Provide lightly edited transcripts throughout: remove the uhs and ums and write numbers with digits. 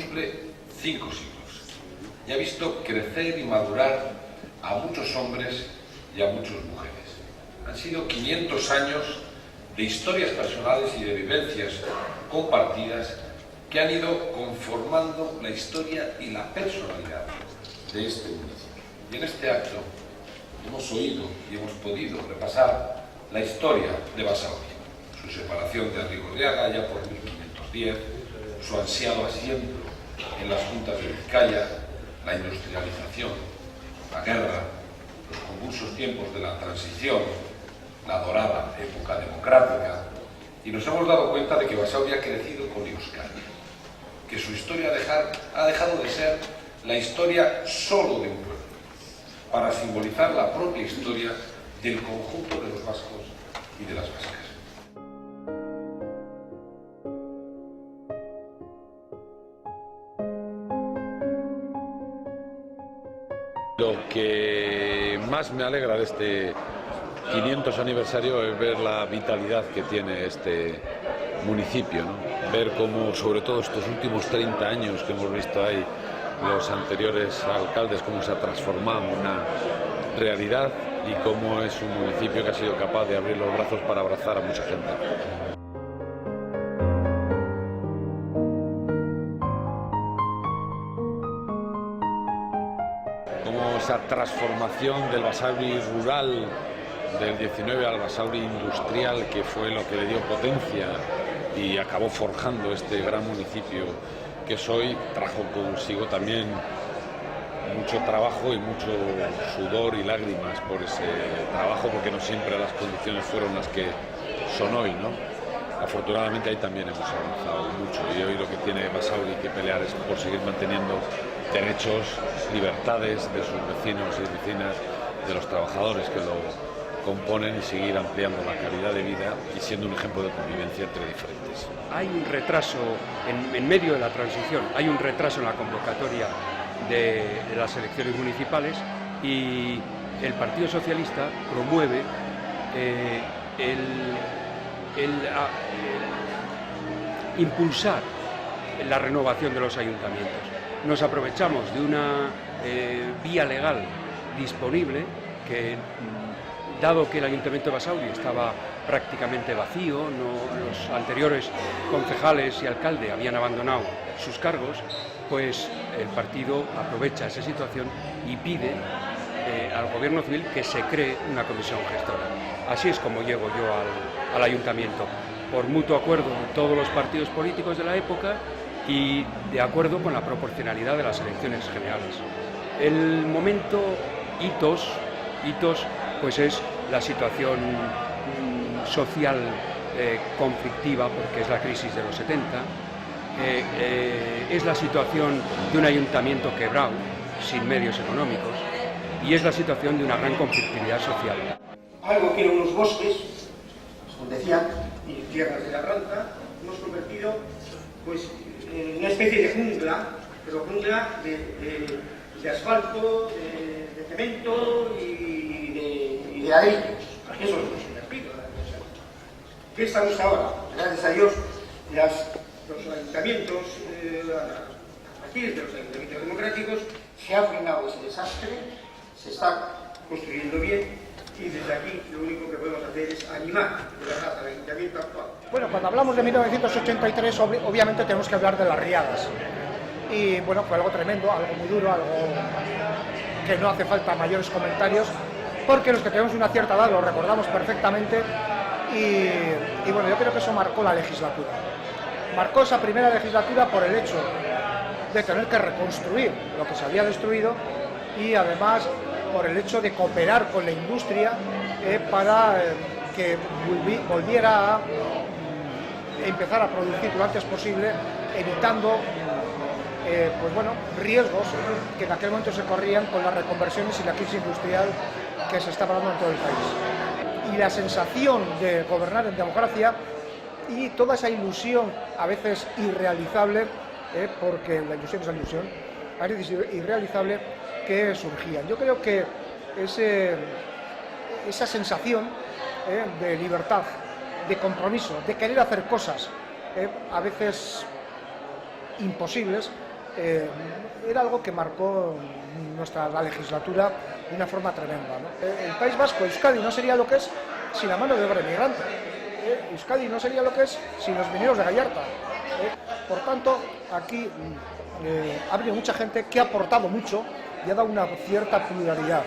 cumple 5 siglos y ha visto crecer y madurar a muchos hombres y a muchas mujeres. Han sido 500 años de historias personales y de vivencias compartidas que han ido conformando la historia y la personalidad de este municipio. Y en este acto hemos oído y hemos podido repasar la historia de Basauri, su separación de Arrigorriaga ya por 1510, su ansiado asiento en las juntas de Vizcaya, la industrialización, la guerra, los convulsos tiempos de la transición, la dorada época democrática, y nos hemos dado cuenta de que Basauri ha crecido con Euskadi, que su historia ha dejado de ser la historia solo de un pueblo, para simbolizar la propia historia del conjunto de los vascos y de las vascas. Lo que más me alegra de este 500 aniversario es ver la vitalidad que tiene este municipio, ¿no? Ver cómo, sobre todo estos últimos 30 años que hemos visto ahí, los anteriores alcaldes, cómo se ha transformado en una realidad y cómo es un municipio que ha sido capaz de abrir los brazos para abrazar a mucha gente. Cómo esa transformación del Basauri rural del 19 al Basauri industrial, que fue lo que le dio potencia y acabó forjando este gran municipio que es hoy, trajo consigo también mucho trabajo y mucho sudor y lágrimas por ese trabajo, porque no siempre las condiciones fueron las que son hoy, ¿no? Afortunadamente ahí también hemos avanzado mucho y hoy lo que tiene Basauri que pelear es por seguir manteniendo derechos, libertades de sus vecinos y vecinas, de los trabajadores que lo componen, y seguir ampliando la calidad de vida y siendo un ejemplo de convivencia entre diferentes. Hay un retraso en medio de la transición, hay un retraso en la convocatoria de las elecciones municipales, y el Partido Socialista promueve impulsar la renovación de los ayuntamientos. Nos aprovechamos de una vía legal disponible que, dado que el Ayuntamiento de Basauri estaba prácticamente vacío, los anteriores concejales y alcalde habían abandonado sus cargos, pues el partido aprovecha esa situación y pide al Gobierno Civil que se cree una comisión gestora. Así es como llego yo al Ayuntamiento, por mutuo acuerdo de todos los partidos políticos de la época y de acuerdo con la proporcionalidad de las elecciones generales. El momento hitos pues es la situación social conflictiva, porque es la crisis de los 70, es la situación de un ayuntamiento quebrado, sin medios económicos, y es la situación de una gran conflictividad social. Algo que en unos bosques, como decían, y tierras de labranza, hemos convertido pues, en una especie de jungla, pero jungla de asfalto, de cemento y de ladrillos. Eso es lo que se explica. ¿Qué estamos ahora? Gracias a Dios, los ayuntamientos, a partir de los ayuntamientos democráticos, se ha frenado ese desastre, se está construyendo bien, y desde aquí lo único que podemos hacer es animar de verdad al ayuntamiento actual. Bueno, cuando hablamos de 1983, obviamente tenemos que hablar de las riadas. Y bueno, fue algo tremendo, algo muy duro, algo que no hace falta mayores comentarios, porque los que tenemos una cierta edad lo recordamos perfectamente. Y bueno, yo creo que eso marcó la legislatura. Marcó esa primera legislatura por el hecho de tener que reconstruir lo que se había destruido, y además por el hecho de cooperar con la industria para que volviera a empezar a producir lo antes posible, evitando pues bueno, riesgos que en aquel momento se corrían con las reconversiones y la crisis industrial que se estaba dando en todo el país. Y la sensación de gobernar en democracia y toda esa ilusión, a veces irrealizable, porque la ilusión es la ilusión, a veces irrealizable, que surgían. Yo creo que esa sensación de libertad, de compromiso, de querer hacer cosas a veces imposibles, era algo que marcó la legislatura de una forma tremenda, ¿no? El País Vasco, Euskadi, no sería lo que es sin la mano de obra inmigrante. Euskadi no sería lo que es sin los mineros de Gallarta. Por tanto, aquí ha habido mucha gente que ha aportado mucho y ha dado una cierta pluralidad.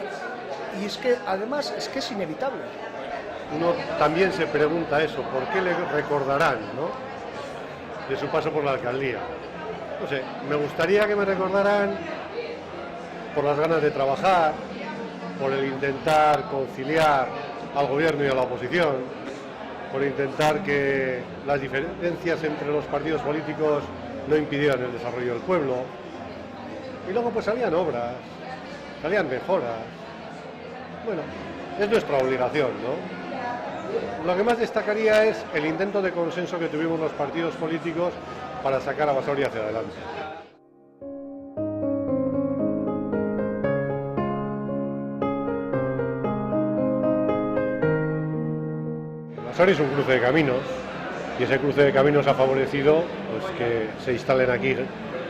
Y es que, además, es que es inevitable. Uno también se pregunta eso, ¿por qué le recordarán, ¿no?, de su paso por la alcaldía? No sé, me gustaría que me recordaran por las ganas de trabajar, por el intentar conciliar al gobierno y a la oposición, por intentar que las diferencias entre los partidos políticos no impidieran el desarrollo del pueblo. Y luego pues salían obras, salían mejoras. Bueno, es nuestra obligación, ¿no? Lo que más destacaría es el intento de consenso que tuvimos los partidos políticos para sacar a Basauri hacia adelante. Basauri es un cruce de caminos y ese cruce de caminos ha favorecido pues, que se instalen aquí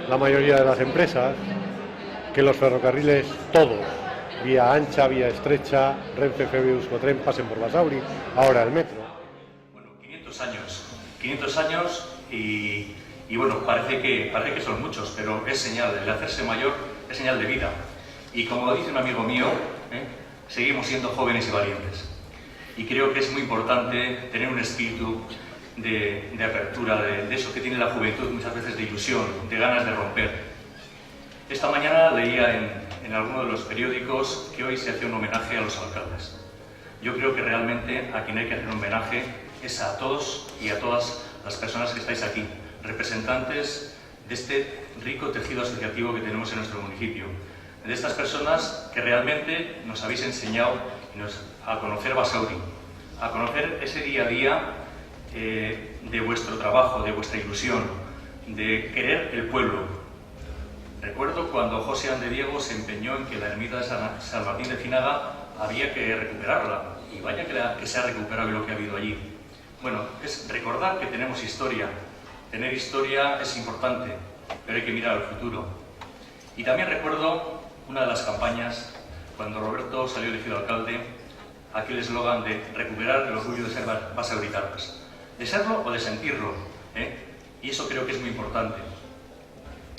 la mayoría de las empresas, que los ferrocarriles todos, vía ancha, vía estrecha, Renfe, Feve, Euskotren, pasen por Basauri, ahora el metro. Bueno, 500 años y bueno, parece que son muchos, pero es señal, el hacerse mayor es señal de vida. Y como dice un amigo mío, seguimos siendo jóvenes y valientes. Y creo que es muy importante tener un espíritu de apertura, de eso que tiene la juventud muchas veces, de ilusión, de ganas de romper. Esta mañana leía en alguno de los periódicos que hoy se hace un homenaje a los alcaldes. Yo creo que realmente a quien hay que hacer un homenaje es a todos y a todas las personas que estáis aquí, representantes de este rico tejido asociativo que tenemos en nuestro municipio, de estas personas que realmente nos habéis enseñado a conocer Basauri, a conocer ese día a día de vuestro trabajo, de vuestra ilusión, de querer el pueblo. Recuerdo cuando José Andediego se empeñó en que la ermita de San Martín de Finaga había que recuperarla, y vaya que se ha recuperado lo que ha habido allí. Bueno, es recordar que tenemos historia. Tener historia es importante, pero hay que mirar al futuro. Y también recuerdo una de las campañas, cuando Roberto salió elegido alcalde, aquel eslogan de recuperar el orgullo de ser basauritarras. De serlo o de sentirlo, y eso creo que es muy importante.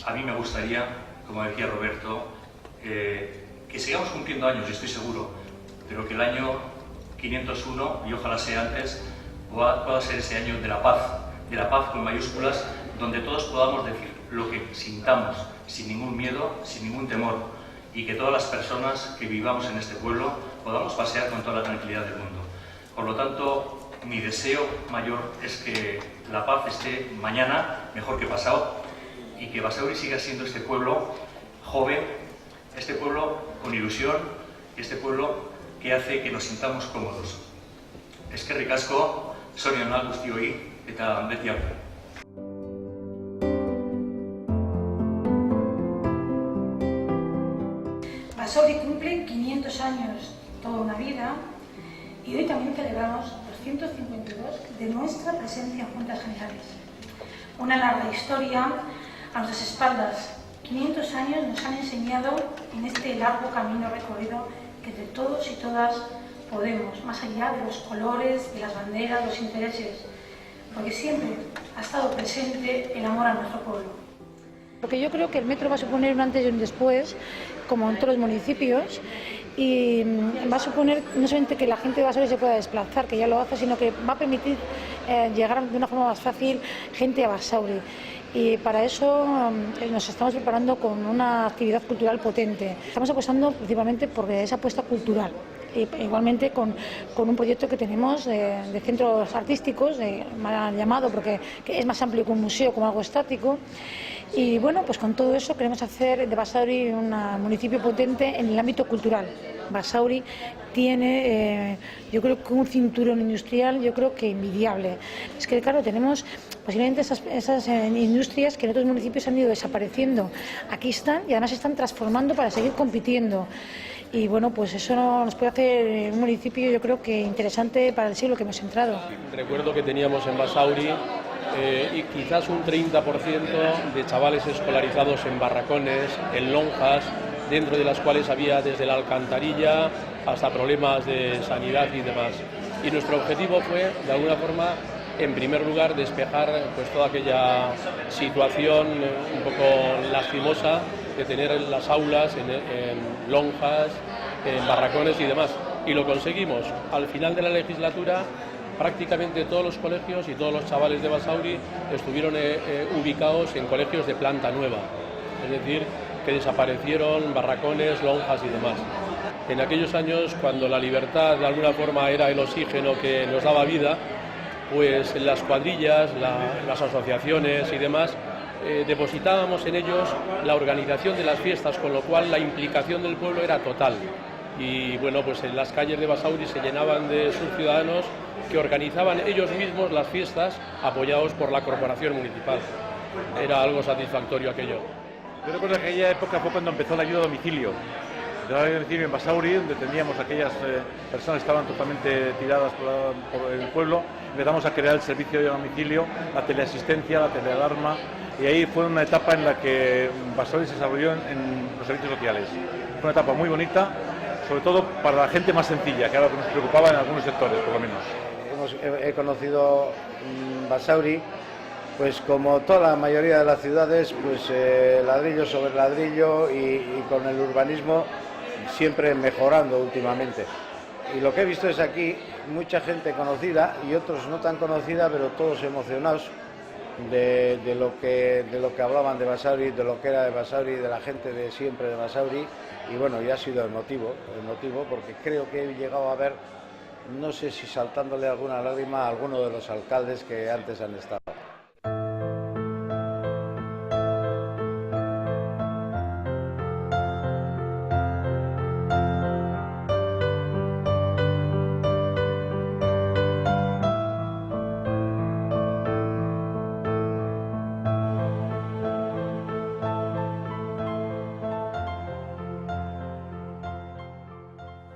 A mí me gustaría, como decía Roberto, que sigamos cumpliendo años, y estoy seguro, pero que el año 501, y ojalá sea antes, pueda ser ese año de la paz con mayúsculas, donde todos podamos decir lo que sintamos, sin ningún miedo, sin ningún temor, y que todas las personas que vivamos en este pueblo podamos pasear con toda la tranquilidad del mundo. Por lo tanto, mi deseo mayor es que la paz esté mañana mejor que pasado, y que Basauri siga siendo este pueblo joven, este pueblo con ilusión, este pueblo que hace que nos sintamos cómodos. Eskerrik asko, zorionak guztioi eta beti arte. Basauri cumple 500 años, toda una vida, y hoy también celebramos los 152 de nuestra presencia en Juntas Generales. Una larga historia a nuestras espaldas. 500 años nos han enseñado en este largo camino recorrido que de todos y todas podemos, más allá de los colores, de las banderas, los intereses, porque siempre ha estado presente el amor a nuestro pueblo. Porque yo creo que el metro va a suponer un antes y un después, como en todos los municipios, y va a suponer no solamente que la gente de Basauri se pueda desplazar, que ya lo hace, sino que va a permitir llegar de una forma más fácil gente a Basauri. Y para eso nos estamos preparando con una actividad cultural potente. Estamos apostando principalmente por esa apuesta cultural. Igualmente con un proyecto que tenemos de centros artísticos, mal llamado porque es más amplio que un museo, como algo estático. Y bueno, pues con todo eso queremos hacer de Basauri un municipio potente en el ámbito cultural. Basauri tiene, yo creo que un cinturón industrial, yo creo que envidiable. Es que claro, tenemos posiblemente esas industrias que en otros municipios han ido desapareciendo. Aquí están y además se están transformando para seguir compitiendo. Y bueno, pues eso nos puede hacer un municipio, yo creo que interesante para el siglo que hemos entrado. Recuerdo que teníamos en Basauri y quizás un 30% de chavales escolarizados en barracones, en lonjas, dentro de las cuales había desde la alcantarilla hasta problemas de sanidad y demás. Y nuestro objetivo fue, de alguna forma, en primer lugar, despejar pues toda aquella situación un poco lastimosa de tener en las aulas, en lonjas, en barracones y demás. Y lo conseguimos. Al final de la legislatura, prácticamente todos los colegios y todos los chavales de Basauri estuvieron ubicados en colegios de planta nueva. Es decir, que desaparecieron barracones, lonjas y demás. En aquellos años, cuando la libertad de alguna forma era el oxígeno que nos daba vida, pues las cuadrillas, las asociaciones y demás, depositábamos en ellos la organización de las fiestas, con lo cual la implicación del pueblo era total. Y bueno, pues en las calles de Basauri se llenaban de sus ciudadanos que organizaban ellos mismos las fiestas apoyados por la corporación municipal. Era algo satisfactorio aquello. Yo recuerdo que aquella época fue cuando empezó la ayuda a domicilio. La ayuda a domicilio en Basauri, donde teníamos aquellas personas que estaban totalmente tiradas por el pueblo. Empezamos a crear el servicio de domicilio, la teleasistencia, la telealarma, y ahí fue una etapa en la que Basauri se desarrolló en los servicios sociales. Fue una etapa muy bonita, sobre todo para la gente más sencilla, que era lo que nos preocupaba en algunos sectores, por lo menos. He conocido Basauri, pues como toda la mayoría de las ciudades, pues ladrillo sobre ladrillo y con el urbanismo siempre mejorando últimamente. Y lo que he visto es aquí mucha gente conocida y otros no tan conocida, pero todos emocionados de lo que hablaban de Basauri, de lo que era de Basauri, de la gente de siempre de Basauri. Y bueno, ya ha sido emotivo porque creo que he llegado a ver, no sé si saltándole alguna lágrima a alguno de los alcaldes que antes han estado.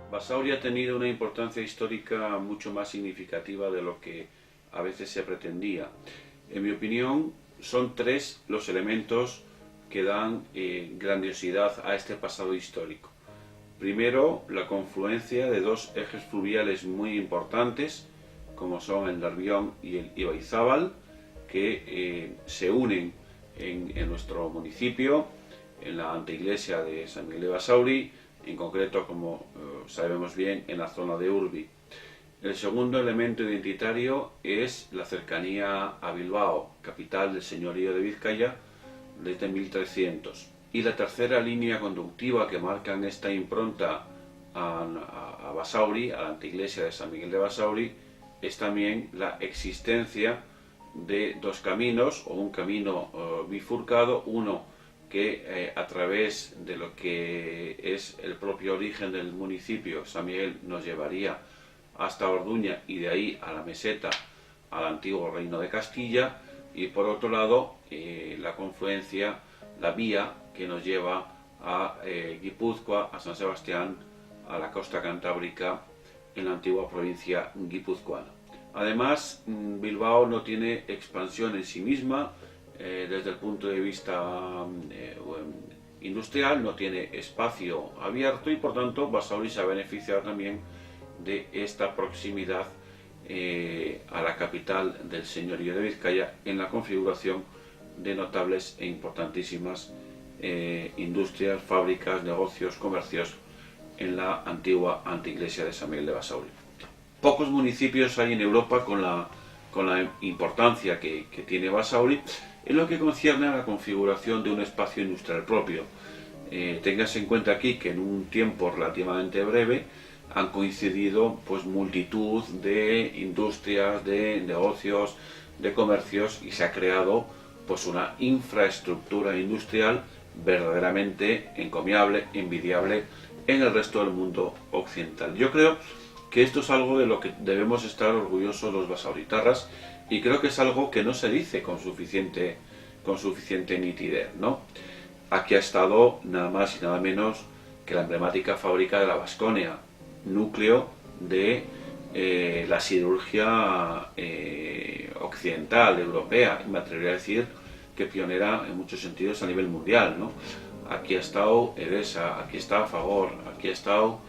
Basauri ha tenido una importancia histórica mucho más significativa de lo que a veces se pretendía. En mi opinión, son tres los elementos que dan grandiosidad a este pasado histórico. Primero, la confluencia de dos ejes fluviales muy importantes, como son el Nervión y el Ibaizábal, que se unen en nuestro municipio, en la anteiglesia de San Miguel de Basauri, en concreto, como sabemos bien, en la zona de Urbi. El segundo elemento identitario es la cercanía a Bilbao, capital del señorío de Vizcaya, desde 1300. Y la tercera línea conductiva que marcan esta impronta a Basauri, a la anteiglesia de San Miguel de Basauri, es también la existencia de dos caminos, o un camino bifurcado, uno que a través de lo que es el propio origen del municipio, San Miguel, nos llevaría hasta Orduña y de ahí a la meseta, al antiguo reino de Castilla, y por otro lado la confluencia, la vía que nos lleva a Guipúzcoa, a San Sebastián, a la costa cantábrica, en la antigua provincia guipuzcoana. Además, Bilbao no tiene expansión en sí misma, desde el punto de vista industrial, no tiene espacio abierto y por tanto Basauri se ha beneficiado también de esta proximidad a la capital del señorío de Vizcaya en la configuración de notables e importantísimas industrias, fábricas, negocios, comercios en la antigua anteiglesia de San Miguel de Basauri. Pocos municipios hay en Europa con la importancia que tiene Basauri en lo que concierne a la configuración de un espacio industrial propio. Téngase en cuenta aquí que en un tiempo relativamente breve han coincidido pues multitud de industrias, de negocios, de comercios y se ha creado pues una infraestructura industrial verdaderamente encomiable, envidiable en el resto del mundo occidental. Yo creo que esto es algo de lo que debemos estar orgullosos los basauritarras y creo que es algo que no se dice con suficiente nitidez, ¿no? Aquí ha estado nada más y nada menos que la emblemática fábrica de la Baskonia, núcleo de la siderurgia occidental, europea, y me atrevería a decir que pionera en muchos sentidos a nivel mundial, ¿no? Aquí ha estado Edesa, aquí está Fagor, aquí ha estado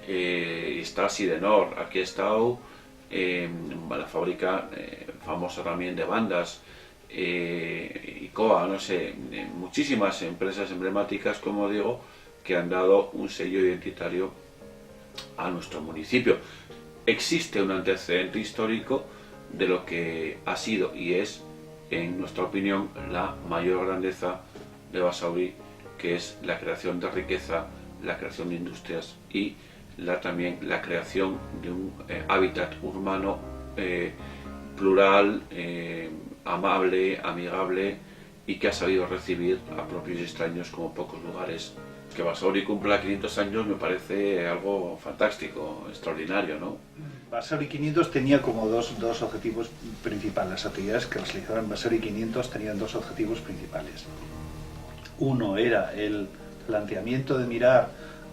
está Sidenor, aquí ha estado la fábrica famosa también de bandas, ICOA, no sé, muchísimas empresas emblemáticas, como digo, que han dado un sello identitario a nuestro municipio. Existe un antecedente histórico de lo que ha sido y es, en nuestra opinión, la mayor grandeza de Basauri, que es la creación de riqueza, la creación de industrias y también la creación de un hábitat urbano plural, amable, amigable, y que ha sabido recibir a propios y extraños como pocos lugares. Que Basauri cumpla 500 años me parece algo fantástico, extraordinario, ¿no? Basauri 500 tenía como dos objetivos principales. Las actividades que realizaban Basauri 500 tenían dos objetivos principales. Uno era el planteamiento de mirar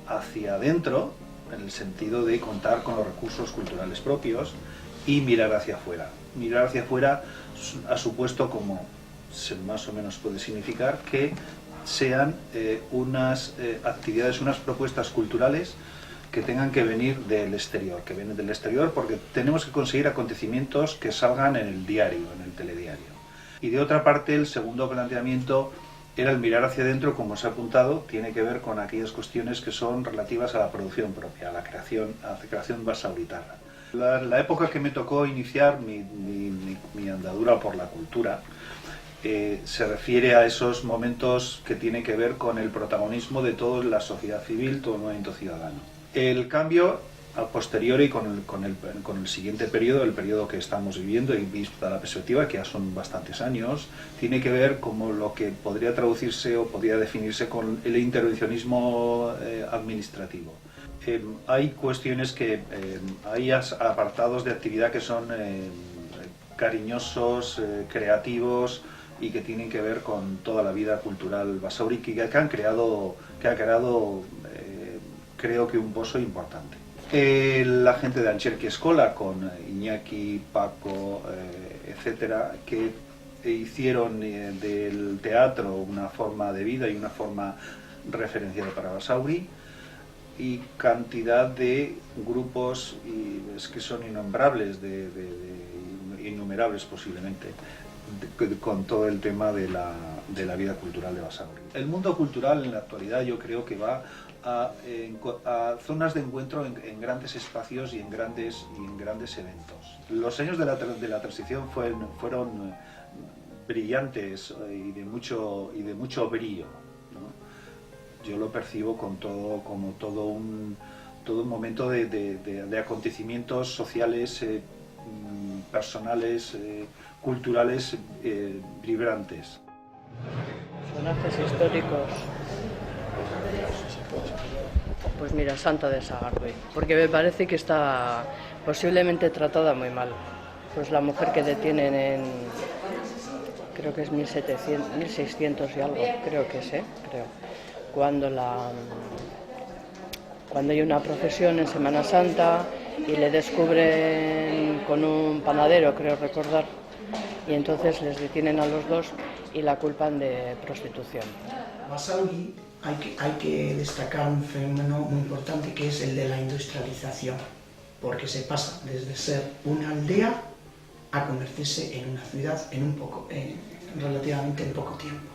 hacia adentro, en el sentido de contar con los recursos culturales propios, y mirar hacia afuera. Mirar hacia afuera ha supuesto, como más o menos puede significar, que sean unas actividades, unas propuestas culturales que tengan que venir del exterior, que vienen del exterior porque tenemos que conseguir acontecimientos que salgan en el diario, en el telediario. Y de otra parte, el segundo planteamiento era el mirar hacia adentro, como os he apuntado, tiene que ver con aquellas cuestiones que son relativas a la producción propia, a la creación basauritana. La época que me tocó iniciar mi andadura por la cultura se refiere a esos momentos que tienen que ver con el protagonismo de toda la sociedad civil, todo el movimiento ciudadano. El cambio a posteriori con el siguiente periodo, el periodo que estamos viviendo y vista la perspectiva, que ya son bastantes años, tiene que ver con lo que podría traducirse o podría definirse con el intervencionismo administrativo. Hay cuestiones que hay apartados de actividad que son cariñosos, creativos y que tienen que ver con toda la vida cultural basauri, que ha creado creo que un pozo importante. La gente de Ancherki Escola, con Iñaki, Paco, etcétera, que hicieron del teatro una forma de vida y una forma referenciada para Basauri, y cantidad de grupos que son innombrables, innumerables posiblemente, con todo el tema de la vida cultural de Basauri. El mundo cultural en la actualidad yo creo que va a zonas de encuentro en grandes espacios y en grandes eventos. Los años de la transición fueron brillantes y de mucho brillo, ¿no? Yo lo percibo como todo un momento de acontecimientos sociales, personales, culturales vibrantes. Personajes históricos. Pues mira, Santa de Sagardui, porque me parece que está posiblemente tratada muy mal. Pues la mujer que detienen en, creo que es 1600 y algo, creo que es, creo. Cuando hay una procesión en Semana Santa y le descubren con un panadero, creo recordar, y entonces les detienen a los dos y la culpan de prostitución. Basauri hay que destacar un fenómeno muy importante, que es el de la industrialización, porque se pasa desde ser una aldea a convertirse en una ciudad relativamente en poco tiempo.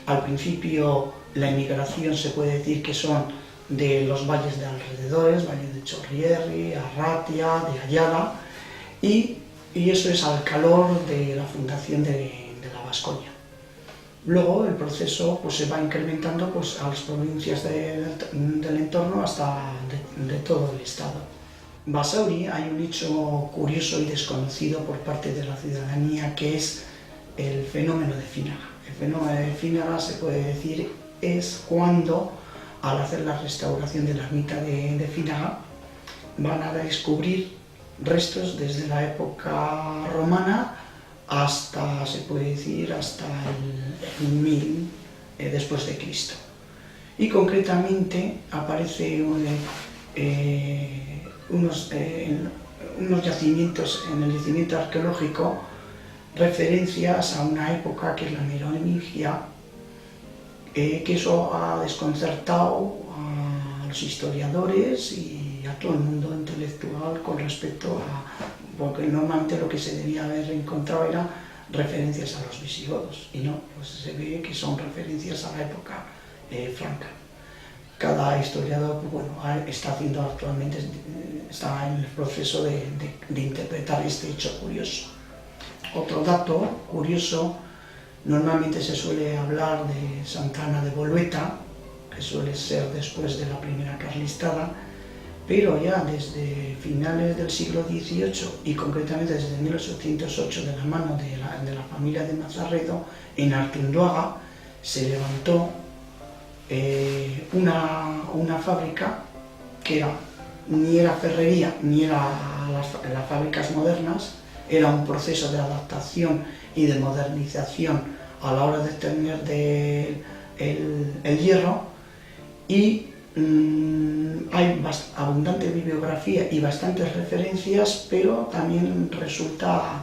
Al principio la emigración se puede decir que son de los valles de alrededores, valles de Chorrierri, Arratia, de Ayala, y eso es al calor de la fundación de la Vasconia. Luego el proceso se va incrementando a las provincias del entorno hasta de todo el estado. Basauri, hay un hecho curioso y desconocido por parte de la ciudadanía, que es el fenómeno de Fínaga. El fenómeno de Fínaga, se puede decir, es cuando, al hacer la restauración de la ermita de Fínaga, van a descubrir restos desde la época romana hasta, se puede decir, hasta el 1000 después de Cristo. Y concretamente aparece unos yacimientos, en el yacimiento arqueológico, referencias a una época que es la merovingia, que eso ha desconcertado a los historiadores y a todo el mundo intelectual con respecto a, porque normalmente lo que se debía haber encontrado era referencias a los visigodos, y no, pues se ve que son referencias a la época franca. Cada historiador, pues bueno, está haciendo actualmente, está en el proceso de interpretar este hecho curioso. Otro dato curioso, normalmente se suele hablar de Santa Ana de Bolueta, que suele ser después de la primera carlistada, pero ya desde finales del siglo XVIII y concretamente desde 1808, de la mano de la familia de Mazarredo, en Artunduaga se levantó una fábrica que ni era ferrería ni era las fábricas modernas, era un proceso de adaptación y de modernización a la hora de tener el hierro, y hay abundante bibliografía y bastantes referencias, pero también resulta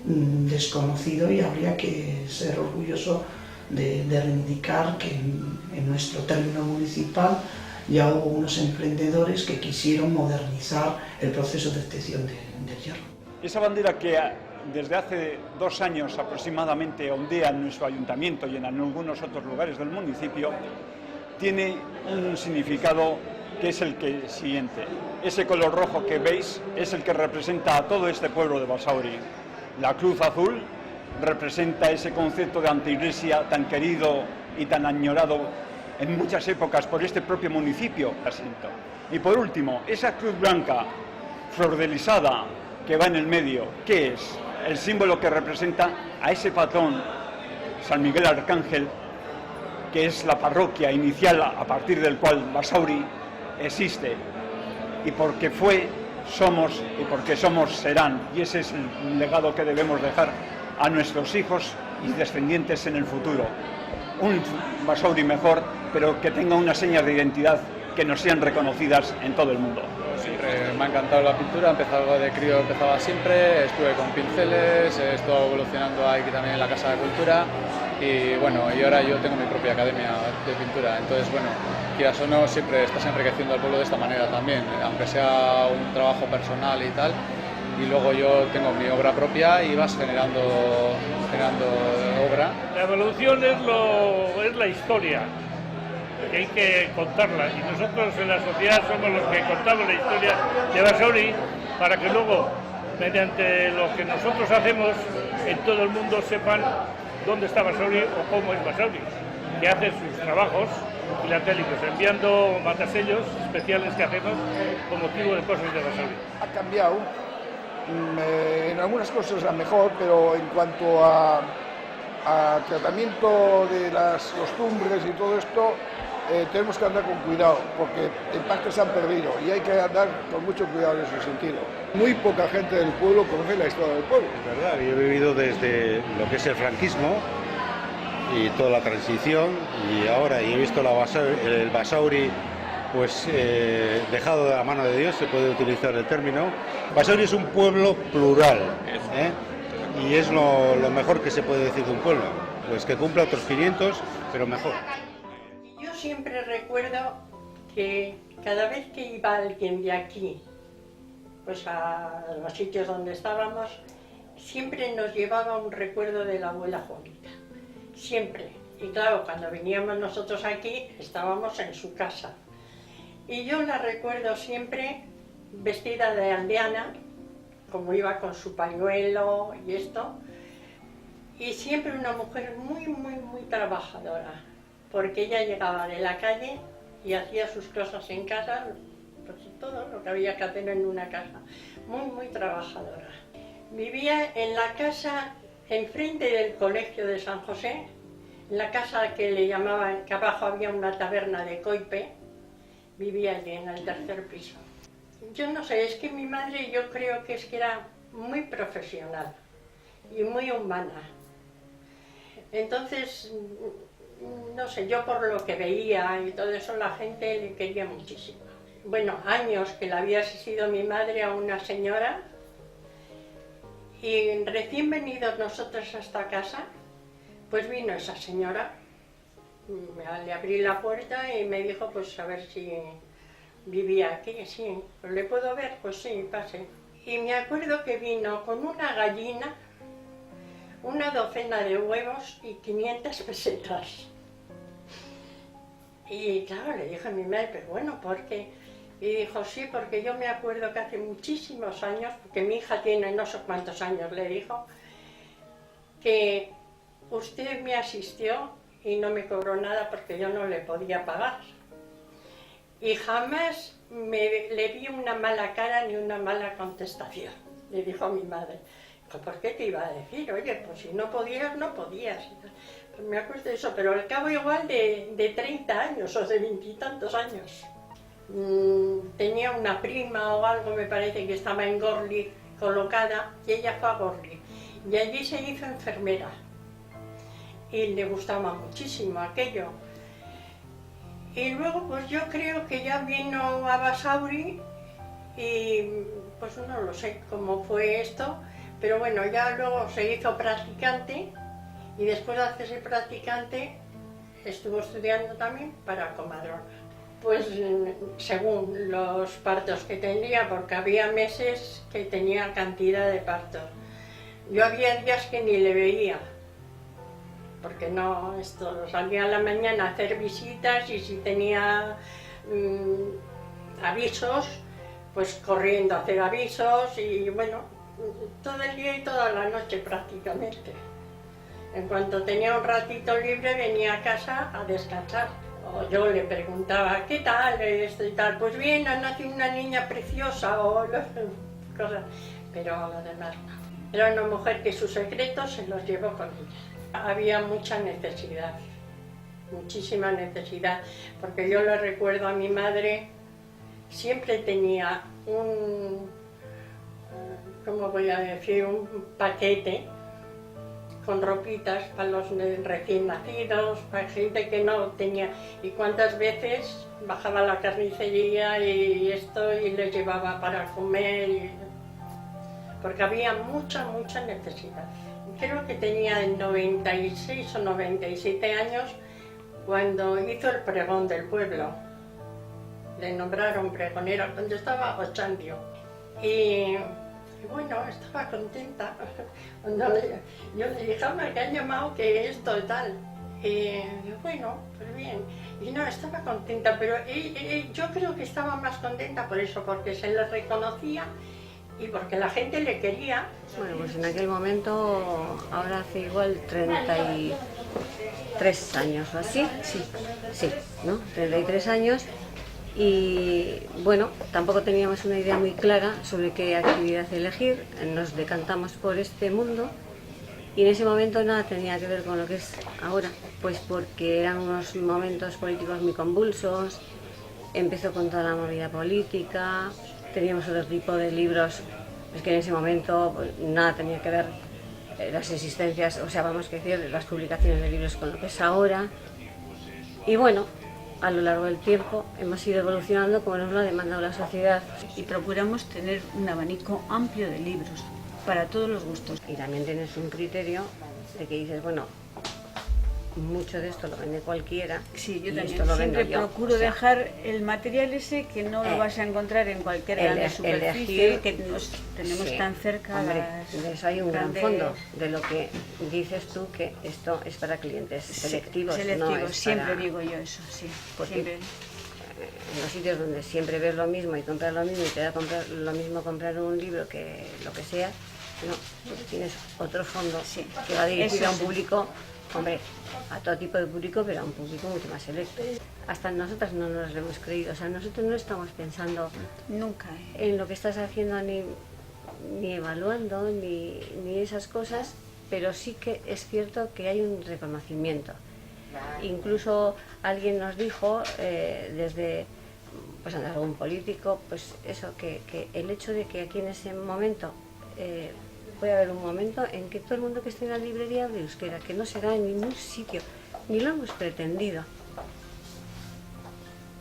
desconocido, y habría que ser orgulloso de reivindicar que en nuestro término municipal ya hubo unos emprendedores que quisieron modernizar el proceso de extracción del hierro. Esa bandera que desde hace 2 años aproximadamente ondea en nuestro ayuntamiento y en algunos otros lugares del municipio, tiene un significado que es el siguiente. Ese color rojo que veis es el que representa a todo este pueblo de Basauri. La cruz azul representa ese concepto de anteiglesia tan querido y tan añorado en muchas épocas por este propio municipio. Y por último, esa cruz blanca flordelisada que va en el medio, ¿qué es? El símbolo que representa a ese patrón, San Miguel Arcángel, que es la parroquia inicial a partir del cual Basauri existe. Y porque fue, somos, y porque somos, serán. Y ese es el legado que debemos dejar a nuestros hijos y descendientes en el futuro. Un Basauri mejor, pero que tenga unas señas de identidad que nos sean reconocidas en todo el mundo. Siempre me ha encantado la pintura, empezaba de crío, empezaba siempre, estuve con pinceles, he estado evolucionando aquí también en la Casa de Cultura, y bueno, y ahora yo tengo mi propia academia de pintura, entonces bueno, quieras o no, siempre estás enriqueciendo al pueblo de esta manera también, aunque sea un trabajo personal y tal, y luego yo tengo mi obra propia y vas generando obra. La evolución es la historia, que hay que contarla, y nosotros en la sociedad somos los que contamos la historia de Basauri para que luego, mediante lo que nosotros hacemos, en todo el mundo sepan dónde está Basauri o cómo es Basauri, que hace sus trabajos filatélicos, enviando matasellos especiales que hacemos con motivo de cosas de Basauri. Ha cambiado, en algunas cosas a mejor, pero en cuanto a tratamiento de las costumbres y todo esto, tenemos que andar con cuidado, porque impactos se han perdido y hay que andar con mucho cuidado en ese sentido. Muy poca gente del pueblo conoce la historia del pueblo. Es verdad, yo he vivido desde lo que es el franquismo y toda la transición, y ahora he visto el Basauri pues dejado de la mano de Dios, se puede utilizar el término. Basauri es un pueblo plural, y es lo mejor que se puede decir de un pueblo, pues que cumpla otros 500, pero mejor. Yo siempre recuerdo que cada vez que iba alguien de aquí, pues a los sitios donde estábamos, siempre nos llevaba un recuerdo de la abuela Juanita, siempre. Y claro, cuando veníamos nosotros aquí, estábamos en su casa. Y yo la recuerdo siempre vestida de aldeana, como iba con su pañuelo y esto, y siempre una mujer muy, muy, muy trabajadora, porque ella llegaba de la calle y hacía sus cosas en casa, pues todo lo que había que hacer en una casa, muy, muy trabajadora. Vivía en la casa enfrente del colegio de San José, en la casa que le llamaban, que abajo había una taberna de coipe, vivía allí en el 3er piso. Yo no sé, es que mi madre yo creo que era muy profesional y muy humana. Entonces, no sé, yo por lo que veía y todo eso, la gente le quería muchísimo. Bueno, años que le había asistido mi madre a una señora Y recién venidos nosotros a esta casa, pues vino esa señora, le abrí la puerta y me dijo pues a ver si vivía aquí. Sí, ¿le puedo ver? Pues sí, pase. Y me acuerdo que vino con una gallina, una docena de huevos y 500 pesetas. Y claro, le dije a mi madre, pero bueno, ¿por qué? Y dijo, sí, porque yo me acuerdo que hace muchísimos años, porque mi hija tiene no sé cuántos años, le dijo, que usted me asistió y no me cobró nada porque yo no le podía pagar. Y jamás le vi una mala cara ni una mala contestación, le dijo a mi madre. Dijo, ¿por qué te iba a decir? Oye, pues si no podías, no podías. Pues me acuerdo de eso, pero al cabo igual de 30 años o de 20 y tantos años. Tenía una prima o algo, me parece, que estaba en Gorli colocada, y ella fue a Gorli. Y allí se hizo enfermera. Y le gustaba muchísimo aquello. Y luego pues yo creo que ya vino a Basauri y pues no lo sé cómo fue esto, pero bueno, ya luego se hizo practicante y después de hacerse practicante estuvo estudiando también para comadrona. Pues según los partos que tenía, porque había meses que tenía cantidad de partos. Yo había días que ni le veía. Porque no, esto salía a la mañana a hacer visitas y si tenía avisos, pues corriendo a hacer avisos y bueno, todo el día y toda la noche prácticamente. En cuanto tenía un ratito libre venía a casa a descansar. O yo le preguntaba, ¿qué tal esto y tal? Pues bien, ha nacido una niña preciosa o cosas, pero lo demás no. Era una mujer que sus secretos se los llevó con ella. Había mucha necesidad, muchísima necesidad, porque yo le recuerdo a mi madre, siempre tenía ¿cómo voy a decir? Un paquete con ropitas para los recién nacidos, para gente que no tenía. Y cuántas veces bajaba a la carnicería y esto y les llevaba para comer, porque había mucha necesidad. Creo que tenía 96 o 97 años cuando hizo el pregón del pueblo. Le nombraron pregonera cuando estaba Ochandio. Y bueno, estaba contenta. Yo le dije, me han llamado que esto y tal. Y bueno, pues bien. Y no, estaba contenta, pero yo creo que estaba más contenta por eso, porque se le reconocía y porque la gente le quería. Bueno, pues en aquel momento, ahora hace igual 33 años o así, sí, ¿no? 33 años y bueno, tampoco teníamos una idea muy clara sobre qué actividad elegir, nos decantamos por este mundo y en ese momento nada tenía que ver con lo que es ahora, pues porque eran unos momentos políticos muy convulsos, empezó con toda la movida política. Teníamos otro tipo de libros, es que en ese momento pues, nada tenía que ver las existencias, o sea, vamos a decir, las publicaciones de libros con lo que es ahora. Y bueno, a lo largo del tiempo hemos ido evolucionando como nos lo ha demandado la sociedad. Y procuramos tener un abanico amplio de libros, para todos los gustos. Y también tienes un criterio de que dices, bueno, mucho de esto lo vende cualquiera. Sí, yo y también esto lo siempre vendo yo. procuro dejar el material ese que no lo vas a encontrar en cualquier grande superficie, que nos tenemos sí. tan cerca. Hombre, de eso hay un gran fondo, de lo que dices tú, que esto es para clientes selectivos. Selectivos, no es siempre para... digo yo eso, sí. Porque siempre. En los sitios donde siempre ves lo mismo y compras lo mismo y te da comprar lo mismo comprar un libro que lo que sea, no, pues tienes otro fondo que va dirigido a un público, hombre, a todo tipo de público, pero a un público mucho más selecto. Hasta nosotras no nos lo hemos creído, o sea, nosotros no estamos pensando nunca en lo que estás haciendo ni evaluando ni esas cosas, pero sí que es cierto que hay un reconocimiento. Incluso alguien nos dijo desde pues algún político, pues eso, que el hecho de que aquí en ese momento puede haber un momento en que todo el mundo que esté en la librería hable euskera, que no será en ningún sitio, ni lo hemos pretendido.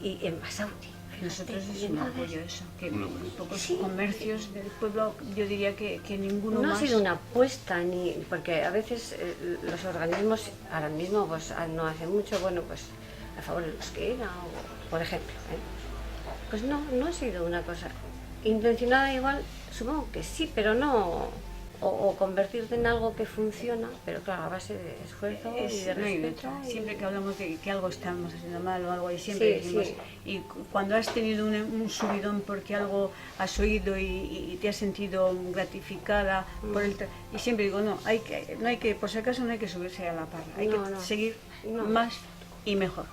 Y en Basauri, Nosotros es un apoyo eso, que pocos comercios del pueblo, yo diría que ninguno no más. ha sido una apuesta, porque a veces los organismos, ahora mismo, pues no hace mucho, bueno, pues a favor de los que era, por ejemplo, pues no ha sido una cosa intencionada, igual, supongo que sí, pero no, o convertirte en algo que funciona, pero claro, a base de esfuerzo y de respeto. Siempre que hablamos de que algo estamos haciendo mal o algo, y siempre decimos, y cuando has tenido un subidón porque algo has oído y te has sentido gratificada por y siempre digo, no hay que, por si acaso no hay que subirse a la parra, hay que seguir más y mejor.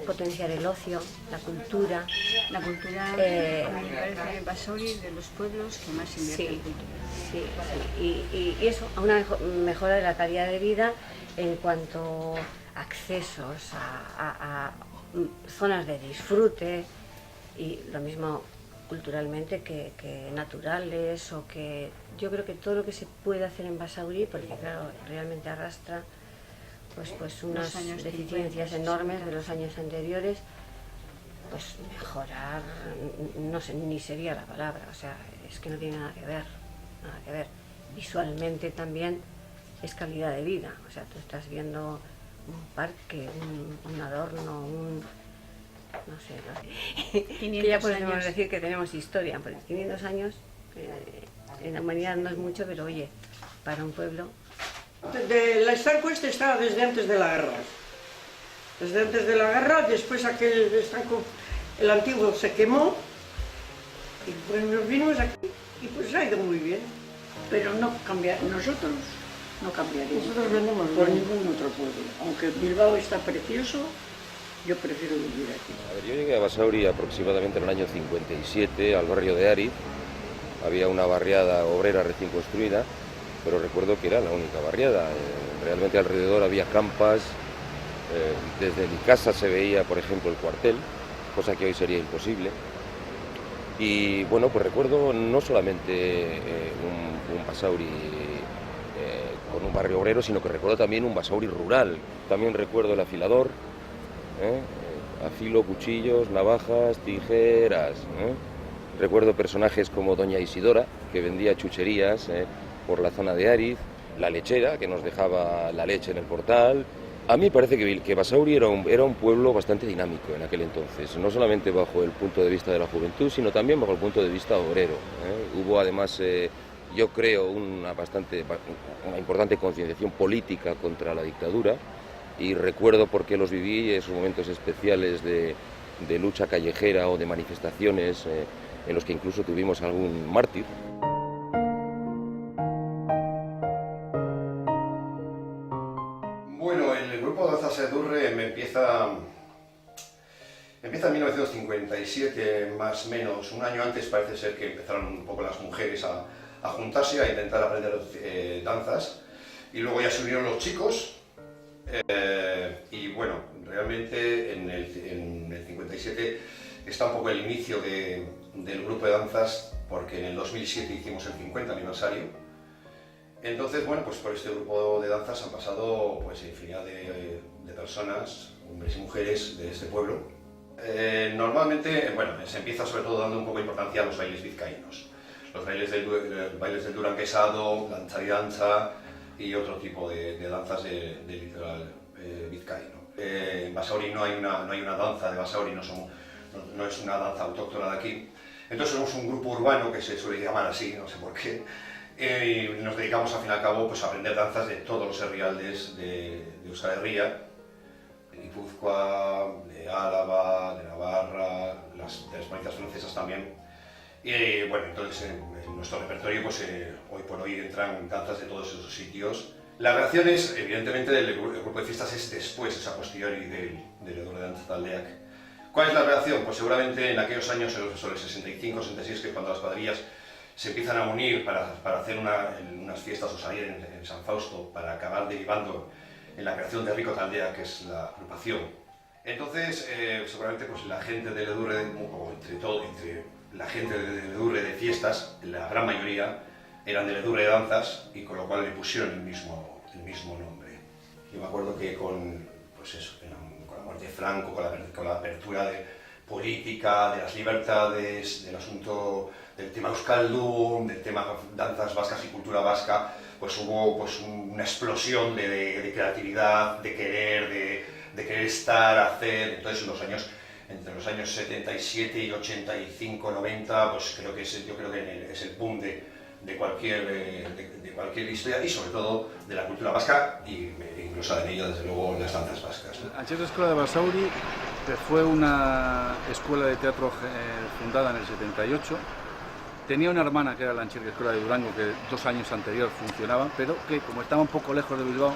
Potenciar el ocio, la cultura. La cultura, me parece Basauri de los pueblos que más invierte en cultura. Sí. Y eso, a una mejora de la calidad de vida en cuanto a accesos a zonas de disfrute, y lo mismo culturalmente que naturales, o que yo creo que todo lo que se puede hacer en Basauri, porque claro, realmente arrastra pues unas deficiencias enormes de los años anteriores, pues mejorar, no sé, ni sería la palabra, o sea, es que no tiene nada que ver. Visualmente también es calidad de vida, o sea, tú estás viendo un parque, un adorno, no sé, que ya podemos decir que tenemos historia, porque 500 años en la humanidad no es mucho, pero oye, para un pueblo. La estanco estaba desde antes de la guerra. Desde antes de la guerra, después aquel estanco, el antiguo, se quemó, y pues nos vinimos aquí, y pues ha ido muy bien. Pero no nosotros no cambiaríamos. Nosotros venimos por bien. ningún otro pueblo. Aunque Bilbao está precioso, yo prefiero vivir aquí. A ver, yo llegué a Basauri aproximadamente en el año 57, al barrio de Ariz. Había una barriada obrera recién construida, pero recuerdo que era la única barriada. Realmente alrededor había campas, desde mi casa se veía, por ejemplo, el cuartel, cosa que hoy sería imposible. Y bueno, pues recuerdo no solamente un Basauri con un barrio obrero, sino que recuerdo también un Basauri rural. También recuerdo el afilador, afilo cuchillos, navajas, tijeras. Recuerdo personajes como doña Isidora, que vendía chucherías por la zona de Ariz, la lechera, que nos dejaba la leche en el portal. A mí parece que Basauri era un pueblo bastante dinámico en aquel entonces, no solamente bajo el punto de vista de la juventud, sino también bajo el punto de vista obrero. Hubo además, yo creo, una importante concienciación política contra la dictadura, y recuerdo por qué los viví, esos momentos especiales de lucha callejera o de manifestaciones en los que incluso tuvimos algún mártir. Bueno, el grupo de danzas Edurre empieza en 1957, más o menos. Un año antes parece ser que empezaron un poco las mujeres a juntarse, a intentar aprender danzas, y luego ya se unieron los chicos, y bueno, realmente en el 57 está un poco el inicio del grupo de danzas, porque en el 2007 hicimos el 50 aniversario. Entonces, bueno, pues por este grupo de danzas han pasado pues infinidad de personas, hombres y mujeres de este pueblo. Normalmente, bueno, se empieza sobre todo dando un poco de importancia a los bailes vizcaínos. Los bailes del Durán Quesado, danza y danza, y otro tipo de danzas del litoral vizcaíno. En Basauri no hay una danza de Basauri, no es una danza autóctona de aquí. Entonces somos un grupo urbano que se suele llamar así, no sé por qué. Y nos dedicamos al fin y al cabo pues, a aprender danzas de todos los herrialdes de Euskal Herria, de Guipúzcoa, de Álava, de Navarra, de las provincias francesas también. Y bueno, entonces en nuestro repertorio pues, hoy por hoy entran danzas de todos esos sitios. Las reacciones, evidentemente, del grupo de fiestas es después, es a posteriori del Edurre Dantza Taldeak. ¿Cuál es la reacción? Pues seguramente en aquellos años, sobre el 65, 66, que es cuando las cuadrillas se empiezan a unir para hacer unas fiestas o salir en San Fausto, para acabar derivando en la creación de Rico Taldea, que es la agrupación. Entonces, seguramente pues, la gente del Edurre, o entre la gente del Edurre de fiestas, la gran mayoría eran del Edurre de danzas, y con lo cual le pusieron el mismo nombre. Yo me acuerdo que con la muerte de Franco, con la apertura política, de las libertades, del asunto del tema euskaldun, del tema danzas vascas y cultura vasca, pues hubo pues una explosión de creatividad, de querer estar, hacer. Entonces entre los años 77 y 85, 90, pues yo creo que es el boom de cualquier historia y sobre todo de la cultura vasca y incluso en ello desde luego las danzas vascas. Antxeta Escola de Basauri fue una escuela de teatro fundada en el 78. Tenía una hermana que era la Antxeta Escola de Durango que 2 años anterior funcionaba, pero que como estaba un poco lejos de Bilbao,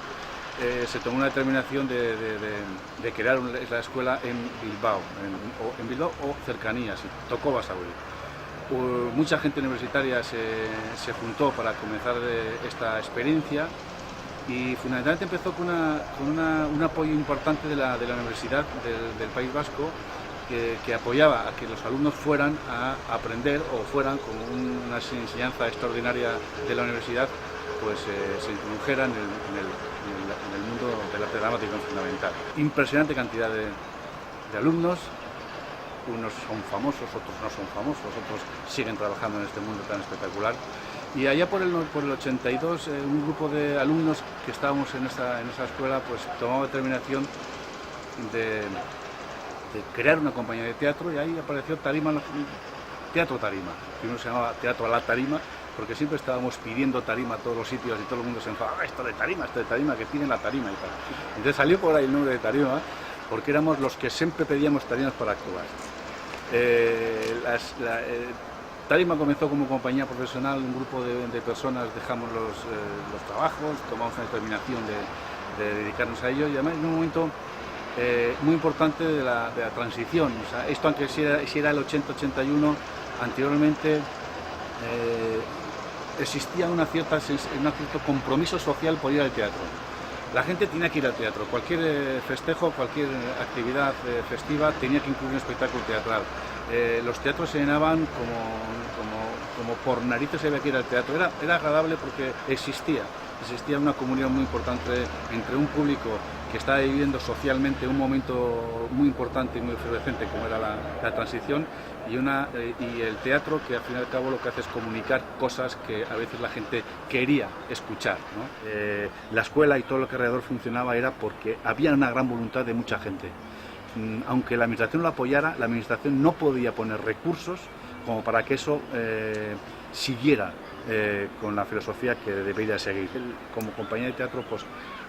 se tomó una determinación de crear la escuela en Bilbao, o cercanías, y tocó Basauri. Mucha gente universitaria se juntó para comenzar esta experiencia y fundamentalmente empezó con un apoyo importante de la Universidad del País Vasco que apoyaba a que los alumnos fueran a aprender o fueran con una enseñanza extraordinaria de la universidad, pues se introdujeran en el mundo del arte dramático fundamental. Impresionante cantidad de alumnos. Unos son famosos, otros no son famosos, otros siguen trabajando en este mundo tan espectacular. Y allá por el 82, un grupo de alumnos que estábamos en esa escuela, pues tomó la determinación de crear una compañía de teatro y ahí apareció Teatro Tarima. Primero se llamaba Teatro a la Tarima, porque siempre estábamos pidiendo tarima a todos los sitios y todo el mundo se enfadaba, esto de tarima, que tienen la tarima y tal. Entonces salió por ahí el nombre de tarima, porque éramos los que siempre pedíamos tarimas para actuar. Tarima comenzó como compañía profesional, un grupo de personas dejamos los trabajos, tomamos una determinación de dedicarnos a ello y además en un momento muy importante de la transición. O sea, esto aunque si era el 80-81, anteriormente existía un cierto compromiso social por ir al teatro. La gente tenía que ir al teatro, cualquier festejo, cualquier actividad festiva tenía que incluir un espectáculo teatral. Los teatros se llenaban como por narices había que ir al teatro. Era agradable porque existía una comunión muy importante entre un público que estaba viviendo socialmente un momento muy importante y muy efervescente como era la transición y el teatro, que al fin y al cabo lo que hace es comunicar cosas que a veces la gente quería escuchar, ¿no? La escuela y todo lo que alrededor funcionaba era porque había una gran voluntad de mucha gente. Aunque la administración lo apoyara, la administración no podía poner recursos como para que eso siguiera con la filosofía que debería seguir. Como compañía de teatro, pues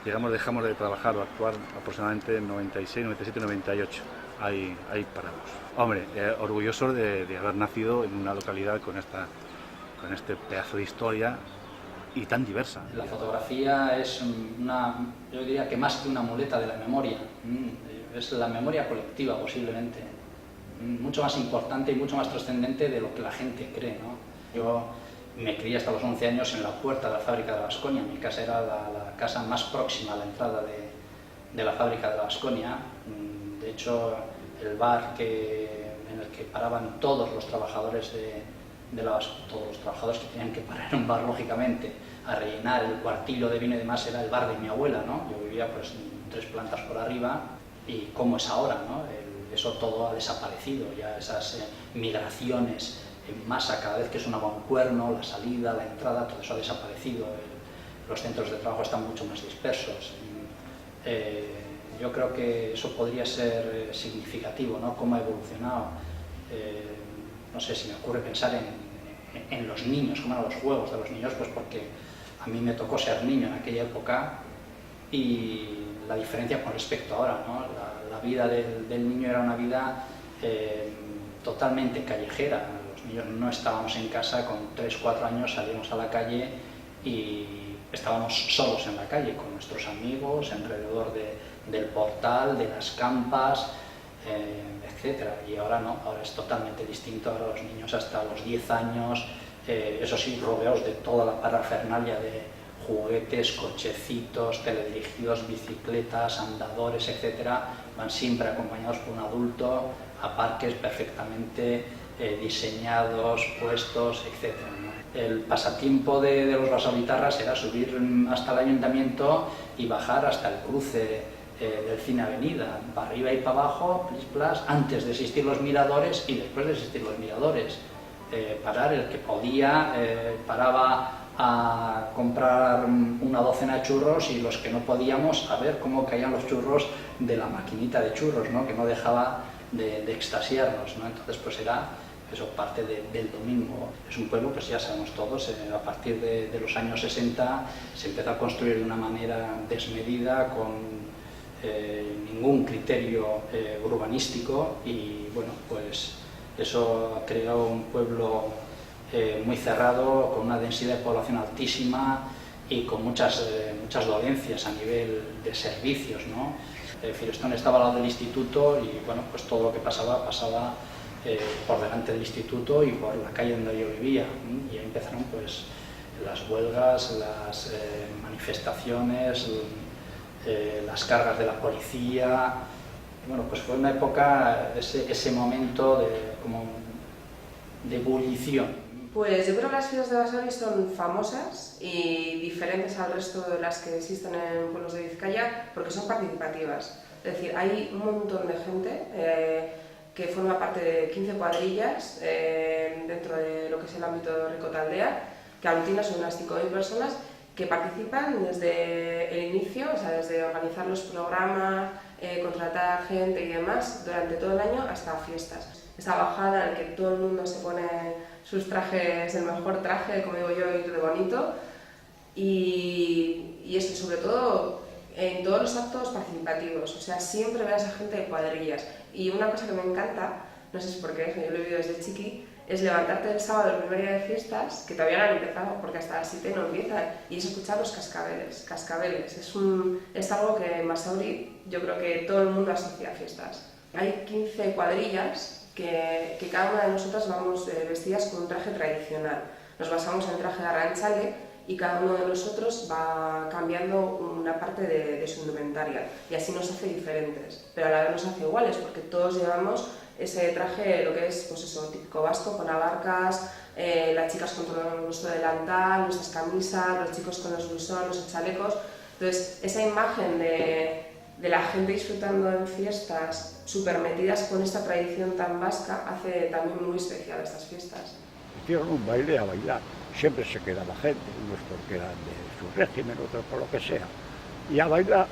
dejamos de trabajar o actuar aproximadamente en 96, 97, 98. Ahí paramos. Hombre, orgulloso de haber nacido en una localidad con este pedazo de historia y tan diversa. La fotografía es yo diría que más que una muleta de la memoria, es la memoria colectiva posiblemente, mucho más importante y mucho más trascendente de lo que la gente cree, ¿no? Yo me crié hasta los 11 años en la puerta de la fábrica de la Baskonia. Mi casa era la casa más próxima a la entrada de la fábrica de la Baskonia. De hecho, el bar en el que paraban todos los trabajadores todos los trabajadores que tenían que parar en un bar, lógicamente, a rellenar el cuartillo de vino y demás, era el bar de mi abuela, ¿no? Yo vivía pues 3 plantas por arriba y como es ahora, ¿no? Eso todo ha desaparecido, ya esas migraciones en masa, cada vez que sonaba un cuerno, la salida, la entrada, todo eso ha desaparecido. Los centros de trabajo están mucho más dispersos. Yo creo que eso podría ser significativo, ¿no? Cómo ha evolucionado. No sé, si me ocurre pensar en los niños, cómo eran los juegos de los niños, pues porque a mí me tocó ser niño en aquella época y la diferencia con respecto a ahora, ¿no? La vida del niño era una vida totalmente callejera. Los niños no estábamos en casa, con 3 o 4 años salíamos a la calle y estábamos solos en la calle con nuestros amigos alrededor del portal, de las campas, etc. Y ahora no, ahora es totalmente distinto. Ahora los niños hasta los 10 años, eso sí, rodeados de toda la parafernalia de juguetes, cochecitos, teledirigidos, bicicletas, andadores, etc., van siempre acompañados por un adulto a parques perfectamente diseñados, puestos, etc. El pasatiempo de los basauritarras era subir hasta el ayuntamiento y bajar hasta el cruce del Cine Avenida, para arriba y para abajo, plis, plas, antes de existir los miradores y después de existir los miradores. Parar, el que podía paraba a comprar una docena de churros, y los que no podíamos a ver cómo caían los churros de la maquinita de churros, ¿no? Que no dejaba de extasiarnos, ¿no? Entonces pues era eso, parte del domingo. Es un pueblo, pues ya sabemos todos, a partir de los años 60 se empezó a construir de una manera desmedida, con ningún criterio urbanístico, y bueno, pues eso creó un pueblo muy cerrado, con una densidad de población altísima y con muchas dolencias a nivel de servicios, ¿no? Firestone estaba al lado del instituto, y bueno, pues todo lo que pasaba por delante del instituto y por la calle donde yo vivía, y ahí empezaron pues las huelgas, las manifestaciones, las cargas de la policía. Bueno, pues fue una época, ese momento de ebullición. Pues yo creo que las fiestas de Basauri son famosas y diferentes al resto de las que existen en pueblos de Vizcaya, porque son participativas. Es decir, hay un montón de gente que forma parte de 15 cuadrillas dentro de lo que es el ámbito de Ricotaldea, que aglutina son unas 5.000 personas que participan desde el inicio, o sea, desde organizar los programas, contratar gente y demás durante todo el año hasta fiestas. Esa bajada en la que todo el mundo se pone sus trajes, el mejor traje, como digo yo, ir de bonito, y eso, sobre todo en todos los actos participativos, o sea, siempre ver a esa gente de cuadrillas. Y una cosa que me encanta, no sé si es porque yo lo he vivido desde chiqui, es levantarte el sábado, el primer día de fiestas, que todavía no han empezado, porque hasta las 7 no empiezan, y es escuchar los cascabeles. Es algo que en Basauri yo creo que todo el mundo asocia a fiestas. Hay 15 cuadrillas que cada una de nosotras vamos vestidas con un traje tradicional. Nos basamos en el traje de Arranchale, y cada uno de nosotros va cambiando una parte de su indumentaria, y así nos hace diferentes, pero a la vez nos hace iguales, porque todos llevamos ese traje, lo que es pues eso, típico vasco, con abarcas, las chicas con todo nuestro delantal, nuestras camisas, los chicos con los blusones, los chalecos. Entonces, esa imagen de la gente disfrutando en fiestas, súper metidas con esta tradición tan vasca, hace también muy especial estas fiestas. Hicieron un baile a bailar, siempre se quedaba gente, unos porque eran de su régimen, otros por lo que sea, y a bailar,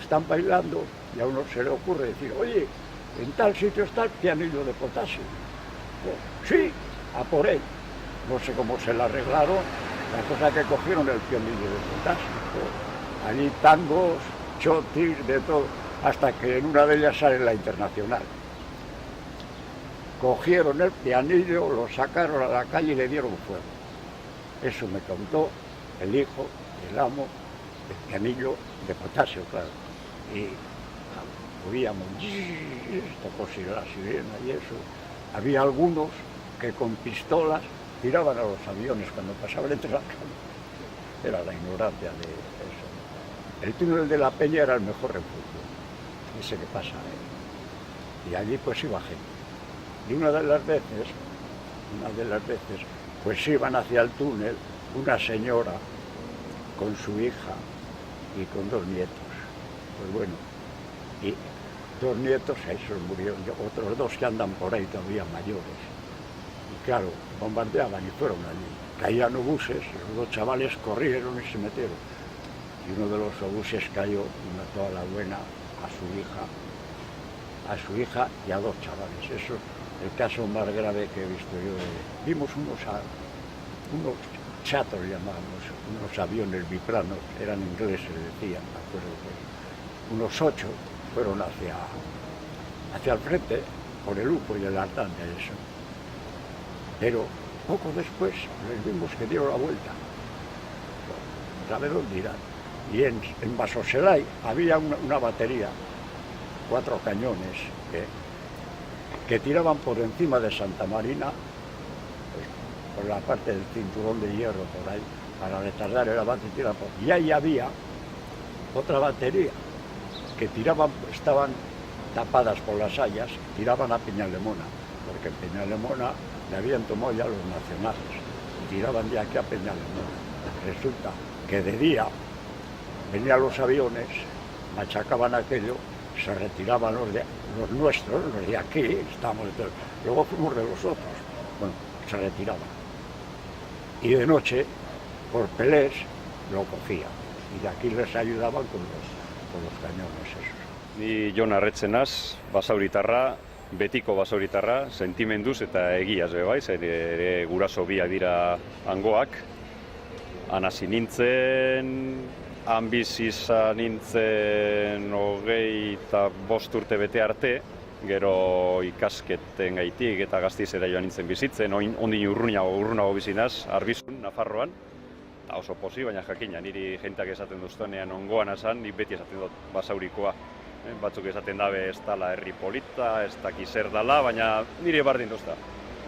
están bailando, y a uno se le ocurre decir, oye, en tal sitio está el pianillo de potasio. Oh, sí, a por él. No sé cómo se la arreglaron, la cosa que cogieron el pianillo de potasio. Oh, allí tangos, chotis, de todo, hasta que en una de ellas sale la Internacional. Cogieron el pianillo, lo sacaron a la calle y le dieron fuego. Eso me contó el hijo, el amo, el pianillo de potasio, claro. Y oíamos, tocó la sirena y eso. Había algunos que con pistolas tiraban a los aviones cuando pasaban entre la calle. Era la ignorancia de eso. El túnel de la Peña era el mejor refugio, ese que pasa, y allí pues iba gente. Y una de las veces, pues iban hacia el túnel una señora con su hija y con 2 nietos. Pues bueno, y 2 nietos, esos murieron, otros 2 que andan por ahí todavía mayores. Y claro, bombardeaban y fueron allí. Caían obuses, los 2 chavales corrieron y se metieron. Y uno de los obuses cayó y mató a la buena, a su hija y a 2 chavales. Eso es el caso más grave que he visto yo. Vimos unos chatos, llamábamos, unos aviones biplanos, eran ingleses, decían, me acuerdo que unos 8 fueron hacia el frente, por el Upo y el Artán de eso. Pero poco después les vimos que dieron la vuelta. ¿Sabe dónde irán? Y en Basoselay había una batería, 4 cañones que tiraban por encima de Santa Marina, pues, por la parte del cinturón de hierro por ahí, para retardar el avance y tirar por... Y ahí había otra batería que tiraban, estaban tapadas por las hayas, tiraban a Peñalemona, porque en Peñalemona le habían tomado ya los nacionales, tiraban de aquí a Peñalemona. Resulta que de día venían los aviones machacaban aquello, se retiraban los nuestros, los de aquí, estábamos de, luego fuimos de los otros, bueno, se retiraban. Y de noche, por pelés, lo cogían, y de aquí les ayudaban con los cañones esos. Ni Jon Arretzenaz, basauritarra, betiko basauritarra, sentimenduz eta egiaz bai, ere guraso biak dira hangoak. Han hasi nintzen, han bizi izan nintzen 25 urte bete arte, gero ikasketen gaitik eta Gasteizera joan nintzen bizitzen, ondin urrunago bizinaz, Arbizun, Nafarroan, eta oso posi, baina jakina, niri jentak esaten duztenean ongoan esan, nik beti esaten dut basaurikoa. Batzuk esaten dabe ez dala herri polita, ez daki zer dala, baina nire bardin duzta.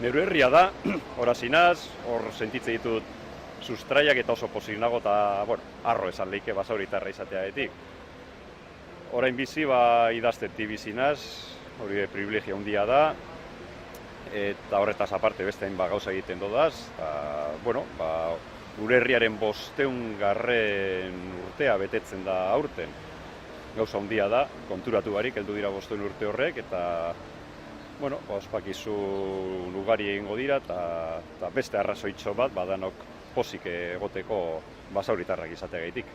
Nero herria da, horazinaz, hor sentitze ditut sustraiak eta oso pozik nago eta, bueno, arro esan leike basauritarra izatearetik. Orain bizi, idazteti bizinaz, hori privilegia handia da, eta horretaz aparte beste hainbat gauza egiten dodaz, eta, bueno, gure herriaren 500. Urtea betetzen da aurten. Gauza handia da, konturatu barik, heldu dira 500 urte horrek, eta, bueno, ospakizun ugari egingo dira, eta beste arrazoitxo bat, badanok pozik egoteko basauritarrak izateagaitik.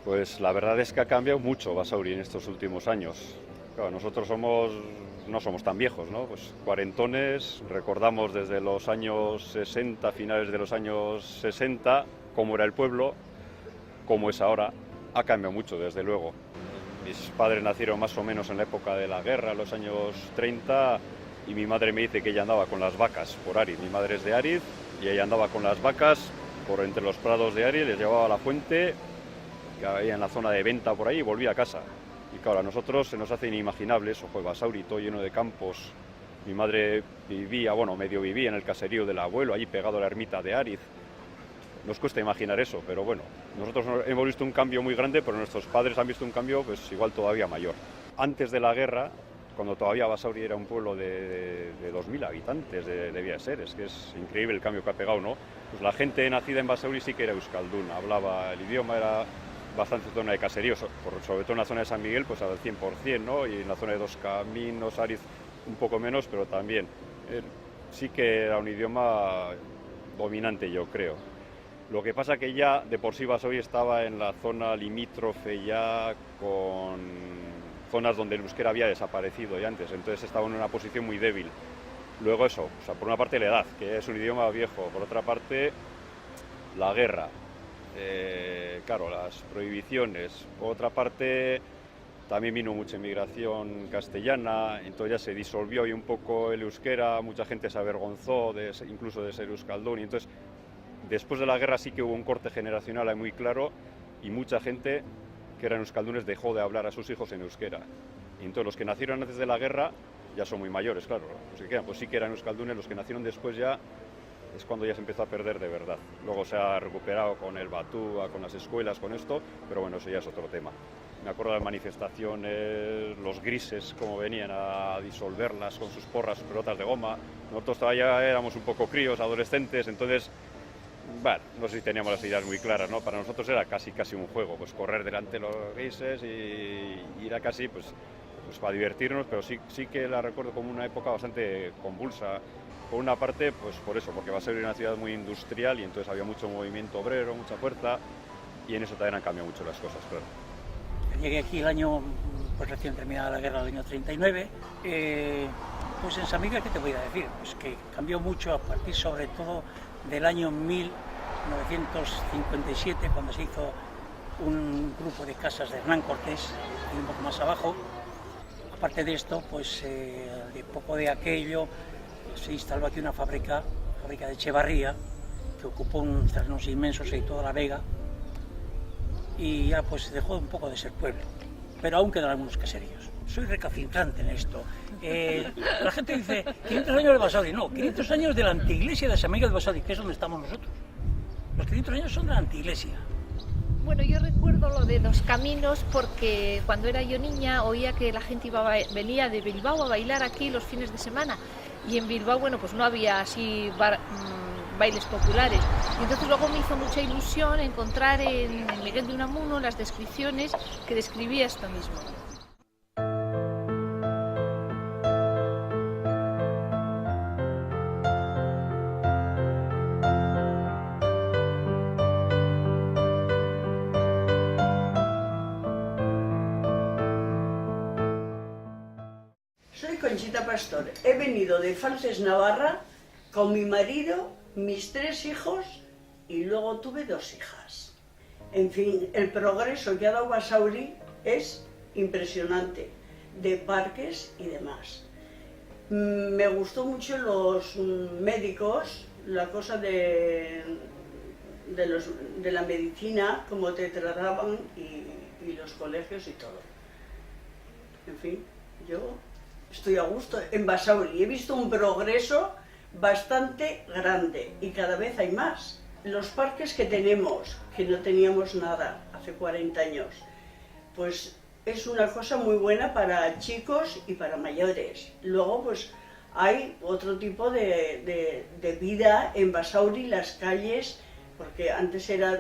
Pues la verdad es que ha cambiado mucho Basauri en estos últimos años. Claro, nosotros no somos tan viejos, ¿no? Pues cuarentones, recordamos desde los años 60, finales de los años 60, cómo era el pueblo, cómo es ahora. Ha cambiado mucho, desde luego. Mis padres nacieron más o menos en la época de la guerra, en los años 30, y mi madre me dice que ella andaba con las vacas por Ariz. Mi madre es de Ariz y ella andaba con las vacas por entre los prados de Ariz, les llevaba a la fuente, que había en la zona de venta por ahí, y volvía a casa. Y claro, a nosotros se nos hace inimaginable eso, fue Basauri, todo lleno de campos. Mi madre vivía, bueno, medio vivía en el caserío del abuelo, allí pegado a la ermita de Ariz. Nos cuesta imaginar eso, pero bueno, nosotros hemos visto un cambio muy grande, pero nuestros padres han visto un cambio pues igual todavía mayor. Antes de la guerra, cuando todavía Basauri era un pueblo de 2000 habitantes, debía ser, es que es increíble el cambio que ha pegado, ¿no? Pues la gente nacida en Basauri sí que era euskaldun, hablaba el idioma, era bastante zona de caseríos, sobre todo en la zona de San Miguel, pues al 100%, ¿no? Y en la zona de Dos Caminos, Ariz, un poco menos, pero también sí que era un idioma dominante, yo creo. Lo que pasa que ya de por sí Basauri estaba en la zona limítrofe ya con zonas donde el euskera había desaparecido ya antes, entonces estaba en una posición muy débil. Luego eso, o sea, por una parte la edad, que es un idioma viejo, por otra parte la guerra, claro, las prohibiciones, por otra parte también vino mucha inmigración castellana, entonces ya se disolvió ahí un poco el euskera, mucha gente se avergonzó incluso de ser euskaldun, y entonces después de la guerra sí que hubo un corte generacional ahí muy claro y mucha gente que eran euskaldunes dejó de hablar a sus hijos en euskera. Y entonces los que nacieron antes de la guerra ya son muy mayores, claro. Los que quedan pues sí que eran euskaldunes, los que nacieron después ya es cuando ya se empezó a perder de verdad. Luego se ha recuperado con el Batúa, con las escuelas, con esto, pero bueno, eso ya es otro tema. Me acuerdo de las manifestaciones, los grises, como venían a disolverlas con sus porras, sus pelotas de goma. Nosotros todavía éramos un poco críos, adolescentes, entonces bueno, no sé si teníamos las ideas muy claras, ¿no? Para nosotros era casi un juego, pues correr delante de los grises y era casi pues para divertirnos, pero sí que la recuerdo como una época bastante convulsa. Por una parte, pues por eso, porque Basauri era una ciudad muy industrial y entonces había mucho movimiento obrero, mucha fuerza, y en eso también han cambiado mucho las cosas, claro. Llegué aquí el año, pues recién terminada la guerra del año 39, pues en San Miguel, ¿qué te voy a decir? Pues que cambió mucho a partir sobre todo del año 1957, cuando se hizo un grupo de casas de Hernán Cortés, y un poco más abajo. Aparte de esto, pues de poco de aquello, se instaló aquí una fábrica de Echevarría, que ocupó unos terrenos inmensos en toda la Vega, y ya pues dejó un poco de ser pueblo, pero aún quedan algunos caseríos. Soy recalcitrante en esto. La gente dice 500 años de Basauri, no, 500 años de la anteiglesia de San Miguel de Basauri, que es donde estamos nosotros. Los 500 años son de la anteiglesia. Bueno, yo recuerdo lo de Dos Caminos porque cuando era yo niña oía que la gente venía de Bilbao a bailar aquí los fines de semana, y en Bilbao, bueno, pues no había así bailes populares. Y entonces luego me hizo mucha ilusión encontrar en Miguel de Unamuno las descripciones que describía esto mismo. Soy Conchita Pastor. He venido de Falces, Navarra, con mi marido, mis 3 hijos y luego tuve 2 hijas. En fin, el progreso que ha dado Basauri es impresionante, de parques y demás. Me gustó mucho los médicos, la cosa de la medicina, cómo te trataban y los colegios y todo. En fin, yo estoy a gusto en Basauri. He visto un progreso bastante grande y cada vez hay más. Los parques que tenemos, que no teníamos nada hace 40 años, pues es una cosa muy buena para chicos y para mayores. Luego pues hay otro tipo de vida en Basauri, las calles, porque antes era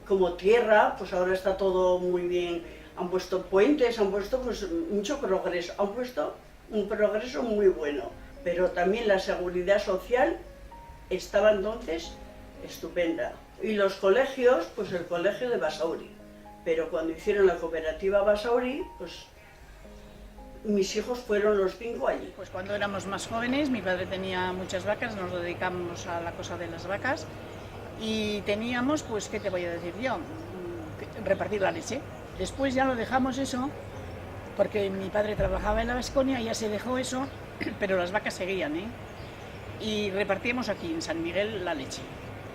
como tierra, pues ahora está todo muy bien. Han puesto puentes, han puesto pues mucho progreso, han puesto un progreso muy bueno, pero también la seguridad social estaba entonces estupenda. Y los colegios, pues el colegio de Basauri, pero cuando hicieron la cooperativa Basauri, pues mis hijos fueron los 5 allí. Pues cuando éramos más jóvenes, mi padre tenía muchas vacas, nos dedicamos a la cosa de las vacas y teníamos, pues, ¿qué te voy a decir yo? Repartir la leche. Después ya lo dejamos eso, porque mi padre trabajaba en la Baskonia y ya se dejó eso, pero las vacas seguían, ¿eh? Y repartíamos aquí en San Miguel la leche.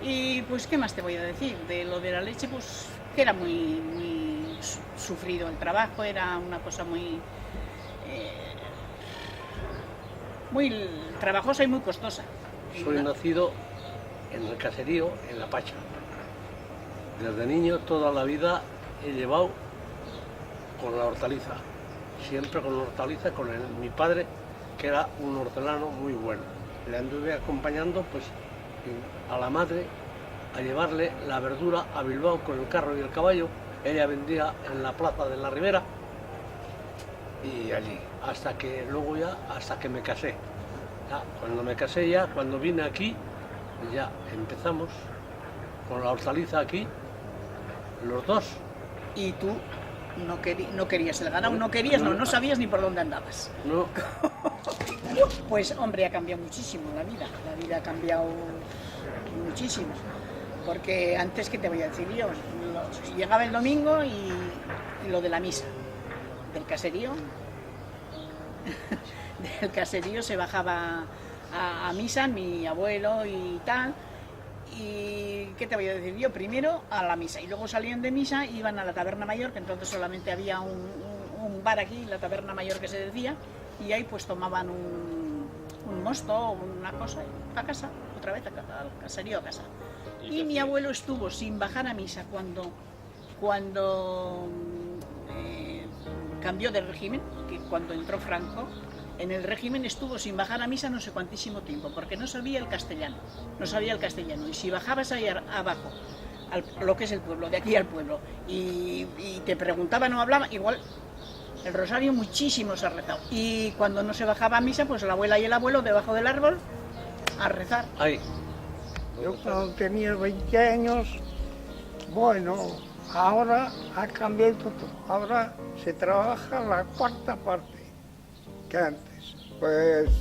Y pues, ¿qué más te voy a decir? De lo de la leche, pues, que era muy sufrido el trabajo, era una cosa muy trabajosa y muy costosa. Soy nacido en el caserío, en La Pacha. Desde niño, toda la vida he llevado con la hortaliza, siempre con la hortaliza, con mi padre, que era un hortelano muy bueno. Le anduve acompañando pues a la madre a llevarle la verdura a Bilbao con el carro y el caballo. Ella vendía en la plaza de la Ribera y allí, hasta que me casé. Ya, cuando me casé ya, cuando vine aquí, ya empezamos con la hortaliza aquí, los dos. Y tú no querías el ganado, no sabías ni por dónde andabas. No. Pues hombre, ha cambiado muchísimo la vida ha cambiado muchísimo. Porque antes, ¿qué te voy a decir yo? Llegaba el domingo y lo de la misa, del caserío. Del caserío se bajaba a misa, mi abuelo y tal. Y ¿qué te voy a decir yo? Primero a la misa y luego salían de misa y iban a la taberna mayor, que entonces solamente había un bar aquí, la taberna mayor que se decía, y ahí pues tomaban un mosto o una cosa y a casa, otra vez al caserío a casa. Y mi abuelo estuvo sin bajar a misa cuando cambió de régimen, que cuando entró Franco. En el régimen estuvo sin bajar a misa no sé cuantísimo tiempo, porque no sabía el castellano, y si bajabas ahí abajo, lo que es el pueblo, de aquí al pueblo, y te preguntaban o hablaban, igual el rosario muchísimo se ha rezado, y cuando no se bajaba a misa, pues la abuela y el abuelo debajo del árbol a rezar. Ay. Yo cuando tenía 20 años, bueno, ahora ha cambiado todo, ahora se trabaja la cuarta parte que antes. Pues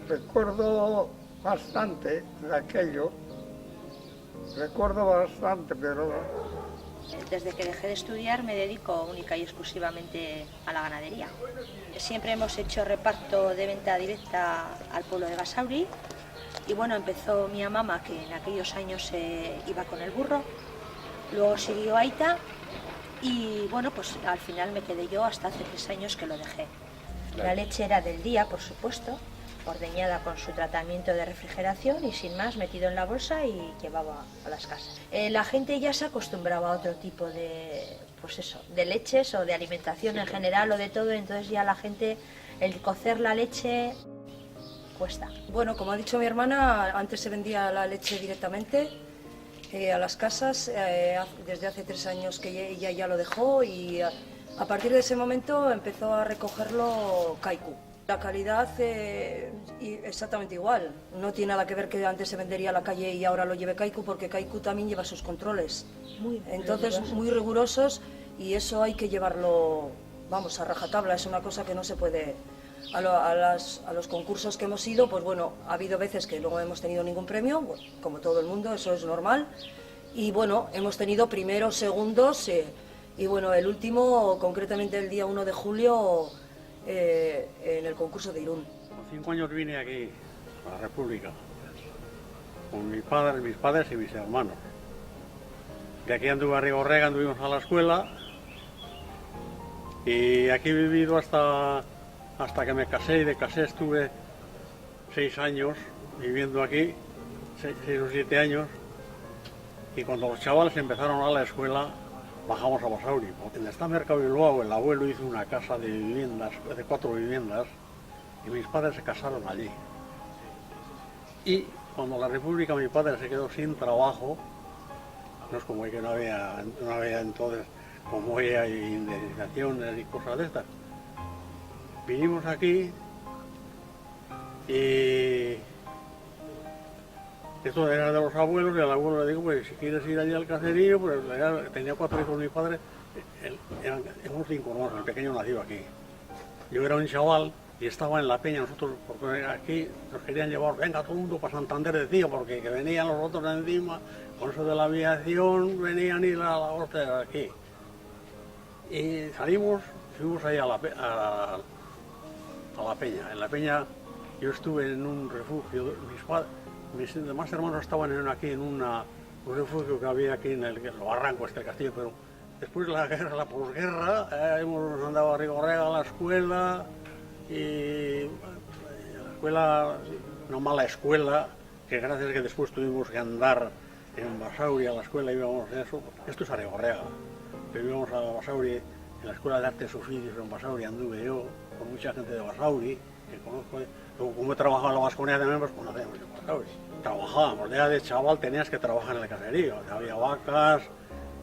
recuerdo bastante de aquello, pero... Desde que dejé de estudiar me dedico única y exclusivamente a la ganadería. Siempre hemos hecho reparto de venta directa al pueblo de Basauri y bueno, empezó mi mamá, que en aquellos años iba con el burro, luego siguió Aita y bueno, pues al final me quedé yo hasta hace 3 años que lo dejé. La leche era del día, por supuesto, ordeñada con su tratamiento de refrigeración y sin más metido en la bolsa y llevaba a las casas. La gente ya se acostumbraba a otro tipo de, pues eso, de leches o de alimentación en general o de todo, entonces ya la gente, el cocer la leche, propuesta. Bueno, como ha dicho mi hermana, antes se vendía la leche directamente a las casas, desde hace 3 años que ella ya lo dejó y a partir de ese momento empezó a recogerlo Kaiku. La calidad exactamente igual, no tiene nada que ver que antes se vendería a la calle y ahora lo lleve Kaiku, porque Kaiku también lleva sus controles, entonces muy rigurosos, y eso hay que llevarlo, vamos, a rajatabla. Es una cosa que no se puede. A los concursos que hemos ido, pues bueno, ha habido veces que no hemos tenido ningún premio, bueno, como todo el mundo, eso es normal, y bueno, hemos tenido primeros, segundos, y bueno, el último, concretamente el día 1 de julio, en el concurso de Irún. Con 5 años vine aquí, a la República, con mis padres y mis hermanos. De aquí anduve a Rigorrega, anduvimos a la escuela, y aquí he vivido hasta que me casé, y de casé estuve 6 años viviendo aquí, 6 o 7 años, y cuando los chavales empezaron a la escuela, bajamos a Basauri. En esta Mercado Bilbao el abuelo hizo una casa de viviendas, de 4 viviendas, y mis padres se casaron allí. Y cuando la República mi padre se quedó sin trabajo, no es como que no había entonces, como hoy hay indemnizaciones y cosas de estas. Vinimos aquí y esto era de los abuelos, y al abuelo le digo, pues si quieres ir allí al caserío, pues tenía 4 hijos mi padre, éramos 5 hermanos, el pequeño nació aquí. Yo era un chaval y estaba en la peña, nosotros, porque aquí nos querían llevar, venga todo el mundo para Santander, decía, porque que venían los otros encima, con eso de la aviación, venían a ir a la hostia de aquí. Y salimos, fuimos ahí a la peña. En la peña yo estuve en un refugio, mis demás hermanos estaban aquí en un refugio que había aquí en el barranco del castillo, pero después de la guerra, la posguerra, hemos andado a Rigorrega a la escuela, y la escuela, una mala escuela, que gracias a que después tuvimos que andar en Basauri a la escuela, íbamos a eso, esto es a Rigorrega, pero íbamos a Basauri, en la Escuela de Artes y Oficios en Basauri anduve yo, con mucha gente de Basauri, que conozco. Luego, como he trabajado en la Vasconía también, pues conocemos de Basauri. Trabajábamos, ya de chaval tenías que trabajar en el caserío, había vacas,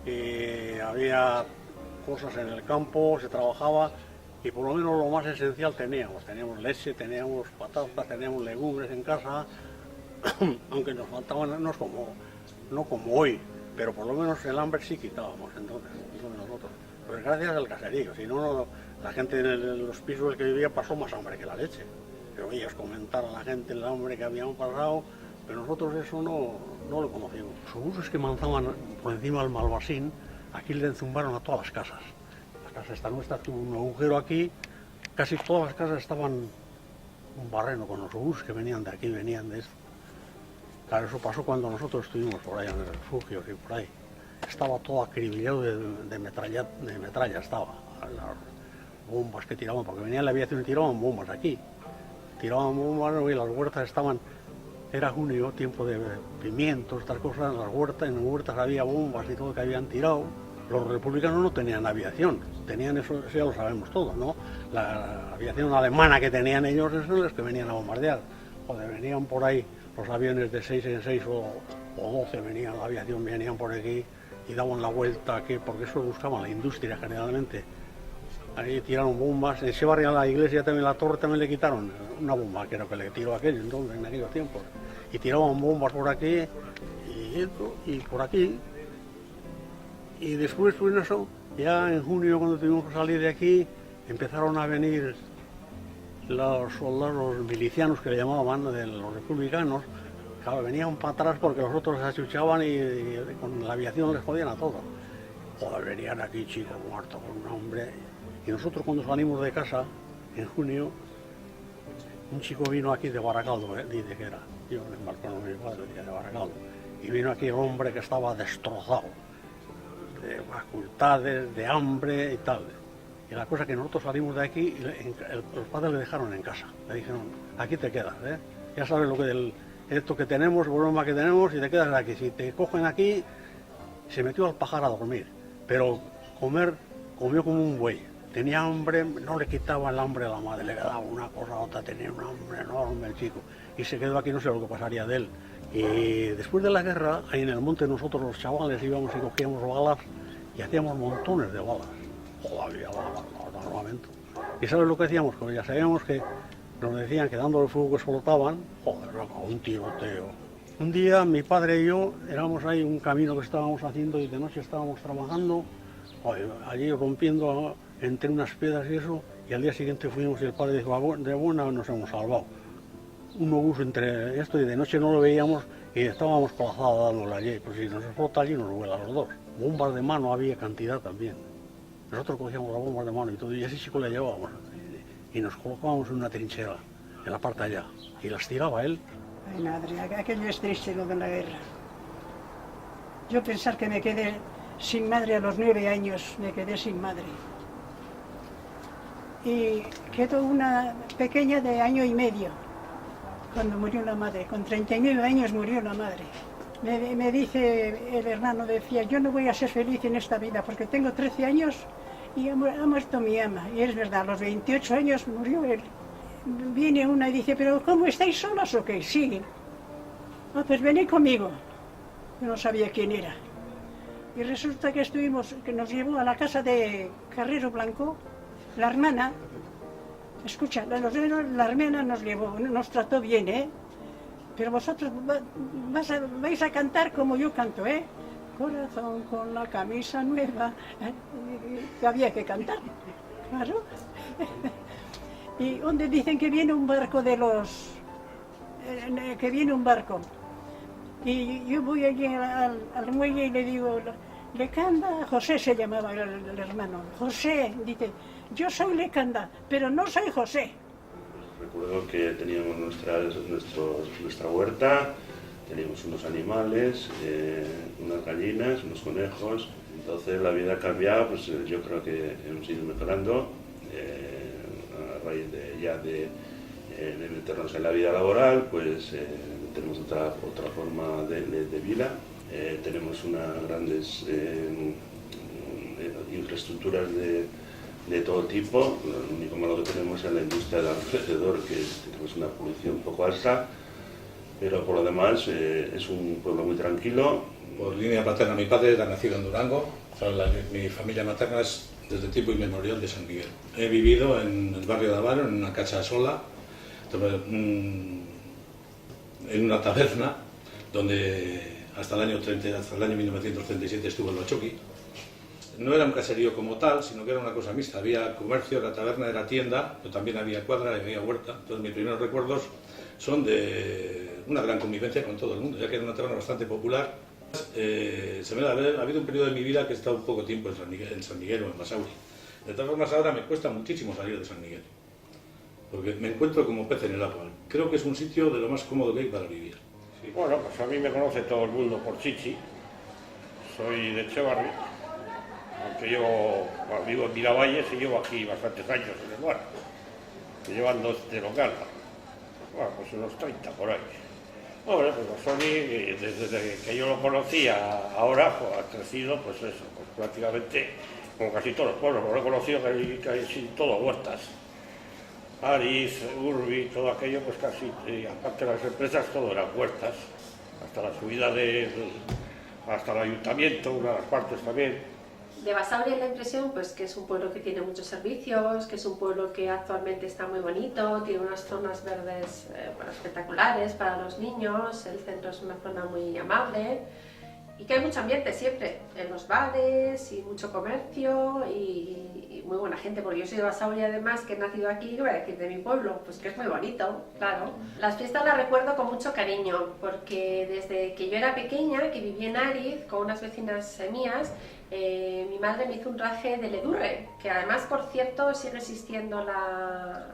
y había cosas en el campo, se trabajaba, y por lo menos lo más esencial teníamos leche, teníamos patatas, teníamos legumbres en casa, aunque nos faltaban, no como hoy, pero por lo menos el hambre sí quitábamos entonces nosotros. Pues gracias al caserío, si no, la gente en los pisos que vivía pasó más hambre que la leche. Pero ellos comentaron a la gente el hambre que habían pasado, pero nosotros eso no lo conocimos. Los obuses que manzaban por encima del Malvasín, aquí le enzumbaron a todas las casas. La casa esta nuestra tuvo un agujero aquí, casi todas las casas estaban un barreno con los obuses que venían de aquí, venían de esto. Claro, eso pasó cuando nosotros estuvimos por ahí en el refugio y por ahí. Estaba todo acribillado de metralla estaba. Las bombas que tiraban, porque venía la aviación y tiraban bombas aquí. Tiraban bombas y las huertas estaban, era junio, tiempo de pimientos, estas cosas, en las huertas había bombas y todo que habían tirado. Los republicanos no tenían aviación, tenían eso ya lo sabemos todos, ¿no? La aviación alemana que tenían ellos, eso es los que venían a bombardear. Joder, venían por ahí los aviones de 6 en 6 o 12, venían la aviación, venían por aquí y daban la vuelta aquí, porque eso buscaban la industria generalmente. Ahí tiraron bombas, en ese barrio a la iglesia también, la torre también le quitaron una bomba, creo que le tiró aquello entonces, en aquellos tiempos. Y tiraban bombas por aquí y por aquí. Y después, pues eso, ya en junio cuando tuvimos que salir de aquí, empezaron a venir los soldados milicianos que le llamaban, de los republicanos. Claro, venían para atrás porque los otros se achuchaban y con la aviación les jodían a todos. Joder, venían aquí chicos muertos con un hombre. Y nosotros cuando salimos de casa, en junio, un chico vino aquí de Baracaldo, dice que era, yo en el balcón de mi padre, de Baracaldo, y vino aquí el hombre que estaba destrozado, de facultades, de hambre y tal. Y la cosa que nosotros salimos de aquí, y los padres le dejaron en casa, le dijeron, aquí te quedas, ya sabes lo que esto que tenemos, el problema que tenemos, y te quedas aquí. Si te cogen aquí, se metió al pajar a dormir, pero comió como un buey. tenía hambre, no le quitaba el hambre a la madre, le daba una cosa a otra, tenía un hambre enorme el chico. Y se quedó aquí, no sé lo que pasaría de él. Y después de la guerra, ahí en el monte nosotros los chavales íbamos y cogíamos balas y hacíamos montones de balas. Había balas, no, armamento. ¿Y sabes lo que hacíamos? Como ya sabíamos que nos decían que dándole el fuego que explotaban, un tiroteo. Un día mi padre y yo éramos ahí un camino que estábamos haciendo y de noche estábamos trabajando, allí rompiendo entre unas piedras y eso, y al día siguiente fuimos y el padre dijo, de buena nos hemos salvado. Un obús entre esto y de noche no lo veíamos y estábamos colazados dándole allí, pues si nos explota allí nos vuela a los dos. Bombas de mano había cantidad también. Nosotros cogíamos las bombas de mano y todo, y ese chico le llevábamos y nos colocábamos en una trinchera, en la parte allá, y las tiraba él. Ay, madre, aquello es triste lo de la guerra. Yo pensar que me quedé sin madre a los 9 años, me quedé sin madre. Y quedó una pequeña de 1 año y medio, cuando murió la madre. Con 39 años murió la madre. Me dice el hermano, decía, yo no voy a ser feliz en esta vida porque tengo 13 años y ha muerto mi ama. Y es verdad, a los 28 años murió él. Viene una y dice, pero ¿cómo estáis solas o qué? Sí. Ah, pues venid conmigo. Yo no sabía quién era. Y resulta que que nos llevó a la casa de Carrero Blanco, la hermana. Escucha, la hermana nos llevó, nos trató bien, ¿eh? Pero vosotros vais a cantar como yo canto, ¿eh? Corazón con la camisa nueva. Que había que cantar, claro. Y donde dicen que viene un barco que viene un barco. Y yo voy allí al muelle y le digo, Lecanda, José se llamaba el hermano. José, dice, yo soy Lecanda, pero no soy José. Recuerdo que teníamos nuestra huerta, teníamos unos animales, unas gallinas, unos conejos. Entonces la vida ha cambiado, pues yo creo que hemos ido mejorando a raíz de meternos en la vida laboral, pues tenemos otra forma de vida. Tenemos unas grandes infraestructuras de todo tipo. Lo único malo que tenemos es la industria del alrededor, que tenemos una polución un poco alta, pero por lo demás es un pueblo muy tranquilo. Por línea paterna, mi padre era nacido en Durango, mi familia materna es desde tiempo inmemorial de San Miguel. He vivido en el barrio de Avaro, en una casa sola, en una taberna, donde hasta el año 1937 estuvo el Bachoqui. No era un caserío como tal, sino que era una cosa mixta. Había comercio, la taberna era tienda, pero también había cuadra y había huerta. Entonces mis primeros recuerdos son de una gran convivencia con todo el mundo, ya que era una taberna bastante popular. Ha habido un periodo de mi vida que he estado un poco tiempo en San Miguel o en Basauri. De todas formas ahora me cuesta muchísimo salir de San Miguel, porque me encuentro como pez en el agua. Creo que es un sitio de lo más cómodo que hay para vivir. Sí. Bueno, pues a mí me conoce todo el mundo por Chichi. Soy de Echevarri, aunque yo vivo en Miravalles y llevo aquí bastantes años en el bar, llevando este local. Bueno, pues unos 30 por ahí. Bueno, pues Sony, desde que yo lo conocía ahora, pues, ha crecido, pues eso, pues prácticamente como casi todos los pueblos. Lo he conocido casi todo huertas. Ariz, Urbi, todo aquello, pues casi, aparte de las empresas, todo eran huertas. Hasta la subida hasta el ayuntamiento, una de las partes también. De Basauri da la impresión pues, que es un pueblo que tiene muchos servicios, que es un pueblo que actualmente está muy bonito, tiene unas zonas verdes espectaculares para los niños, el centro es una zona muy amable y que hay mucho ambiente siempre, en los bares y mucho comercio y muy buena gente, porque yo soy de Basauri además, que he nacido aquí, ¿qué voy a decir de mi pueblo? Pues que es muy bonito, claro. Las fiestas las recuerdo con mucho cariño, porque desde que yo era pequeña, que vivía en Ariz, con unas vecinas mías, mi madre me hizo un traje de ledurre, que además, por cierto, sigue existiendo la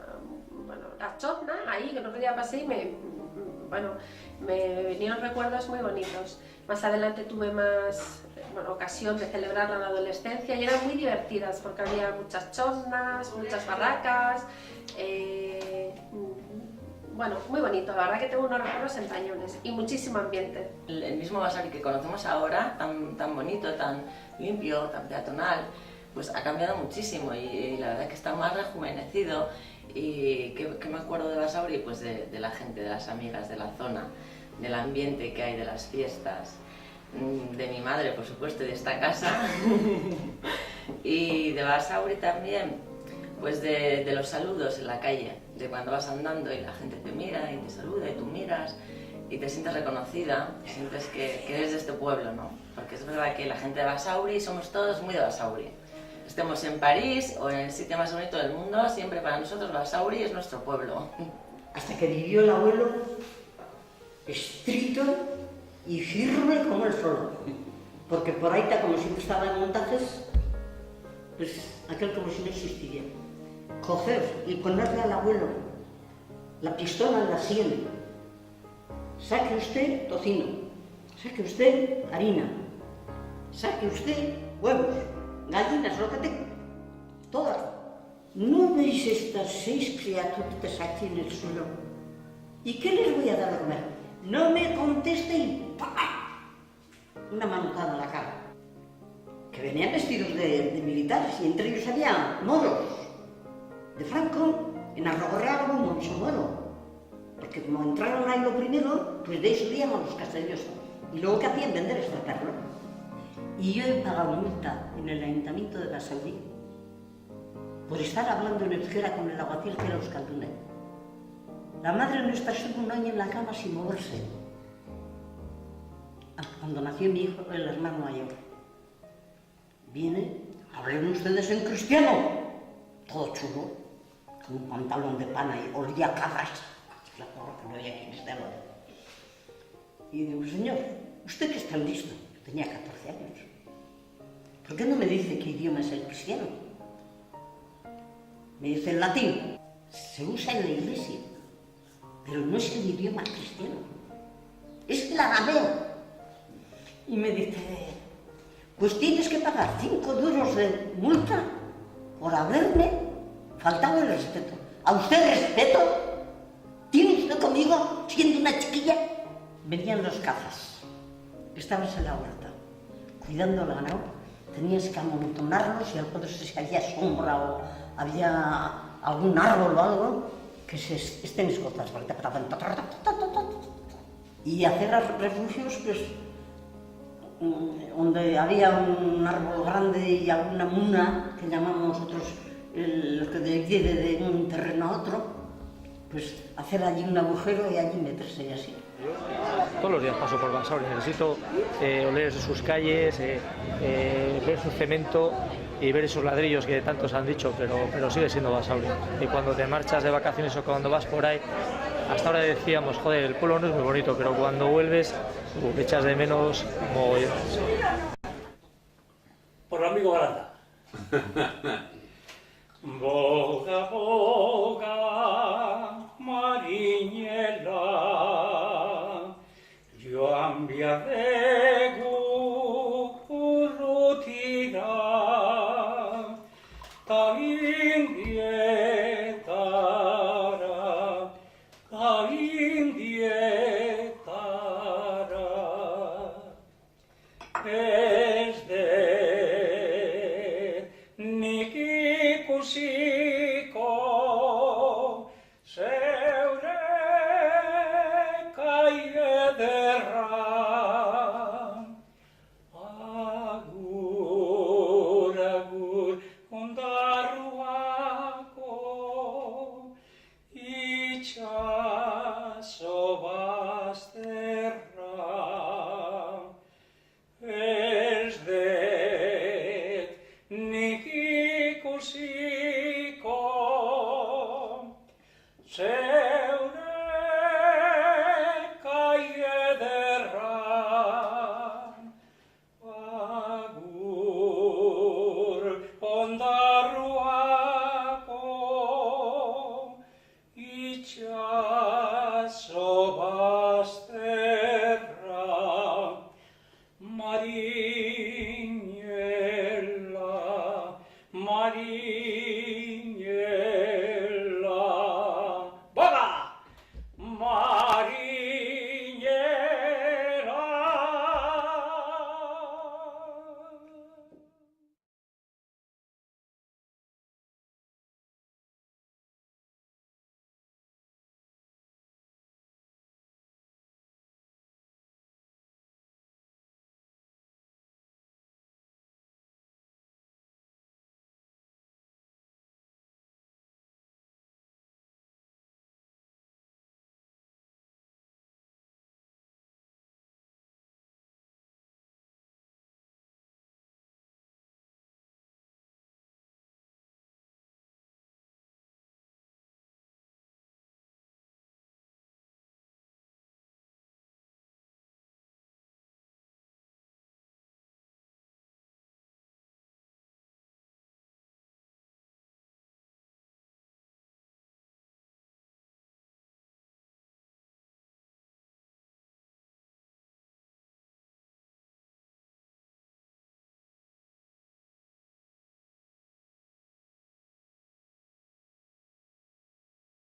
chotna, ahí, que el otro día pasé y me vinieron recuerdos muy bonitos. Más adelante tuve más ocasión de celebrarla en la adolescencia y eran muy divertidas porque había muchas chotnas, muchas barracas, muy bonito, la verdad que tengo unos recuerdos entrañables y muchísimo ambiente. El mismo Basauri que conocemos ahora, tan bonito, tan limpio, tan peatonal, pues ha cambiado muchísimo y la verdad que está más rejuvenecido. Y ¿qué me acuerdo de Basauri? Pues de la gente, de las amigas, de la zona, del ambiente que hay, de las fiestas, de mi madre, por supuesto, y de esta casa. Y de Basauri también, pues de los saludos en la calle, de cuando vas andando y la gente te mira y te saluda y tú miras y te sientes reconocida, sientes que eres de este pueblo, ¿no? Porque es verdad que la gente de Basauri somos todos muy de Basauri. Estemos en París o en el sitio más bonito del mundo, siempre para nosotros Basauri es nuestro pueblo. Hasta que vivió el abuelo, estricto y firme como el sol. Porque por ahí está como si estaba en montajes, pues aquel como si no existiera. Coger y ponerle al abuelo la pistola en la sien. Saque usted tocino, saque usted harina, saque usted huevos, gallinas, lo que tenga, todas. ¿No veis estas 6 criaturitas aquí en el suelo? ¿Y qué les voy a dar a comer? No me conteste y ¡pah! Una manotada en la cara. Que venían vestidos de militares y entre ellos había moros. De Franco, en Arrogorreal hubo un mucho moro. Porque como entraron ahí lo primero, pues de ahí subían a los castellos. Y luego ¿qué hacían? Vender extraperlo. Y yo he pagado multa en el Ayuntamiento de Basauri por estar hablando en euskera con el aguacil que era euskaldune. La madre nuestra estuvo un año en la cama sin moverse. Cuando nació mi hijo, el hermano mayor. Viene, hablen ustedes en cristiano. Todo chulo, con un pantalón de pana y olía a cabras. La porra que no había quien esté. Y digo, señor, ¿usted que es tan listo? Tenía 14 años. ¿Por qué no me dice qué idioma es el cristiano? Me dice el latín. Se usa en la iglesia, pero no es el idioma cristiano. Es el arameo. Y me dice, pues tienes que pagar 5 duros de multa por haberme faltado el respeto. ¿A usted respeto? ¿Tiene usted conmigo siendo una chiquilla? Venían los cazas. Estabas en la huerta, cuidando el ganado. Tenías que amontonarlos y al poder si había sombra o había algún árbol o algo que se estén escotados. Y hacer refugios, pues, donde había un árbol grande y alguna muna, que llamamos nosotros lo que divide de un terreno a otro, pues hacer allí un agujero y allí meterse y así. Todos los días paso por Basauri, necesito oler sus calles, ver su cemento y ver esos ladrillos que tantos han dicho, pero sigue siendo Basauri. Y cuando te marchas de vacaciones o cuando vas por ahí, hasta ahora decíamos, joder, el pueblo no es muy bonito, pero cuando vuelves, le echas de menos mogollón. Por el amigo Garanda. Boga, boga, marinela, joan biarregu urrutira, ta indietara, ta indietara, ez de nik ikusiko zeure kai ederra. Agur, agur, ondarruako itxaso bazterra. Ez det nik ikusiko zeure kai ederra. Agur, ondarruako itxaso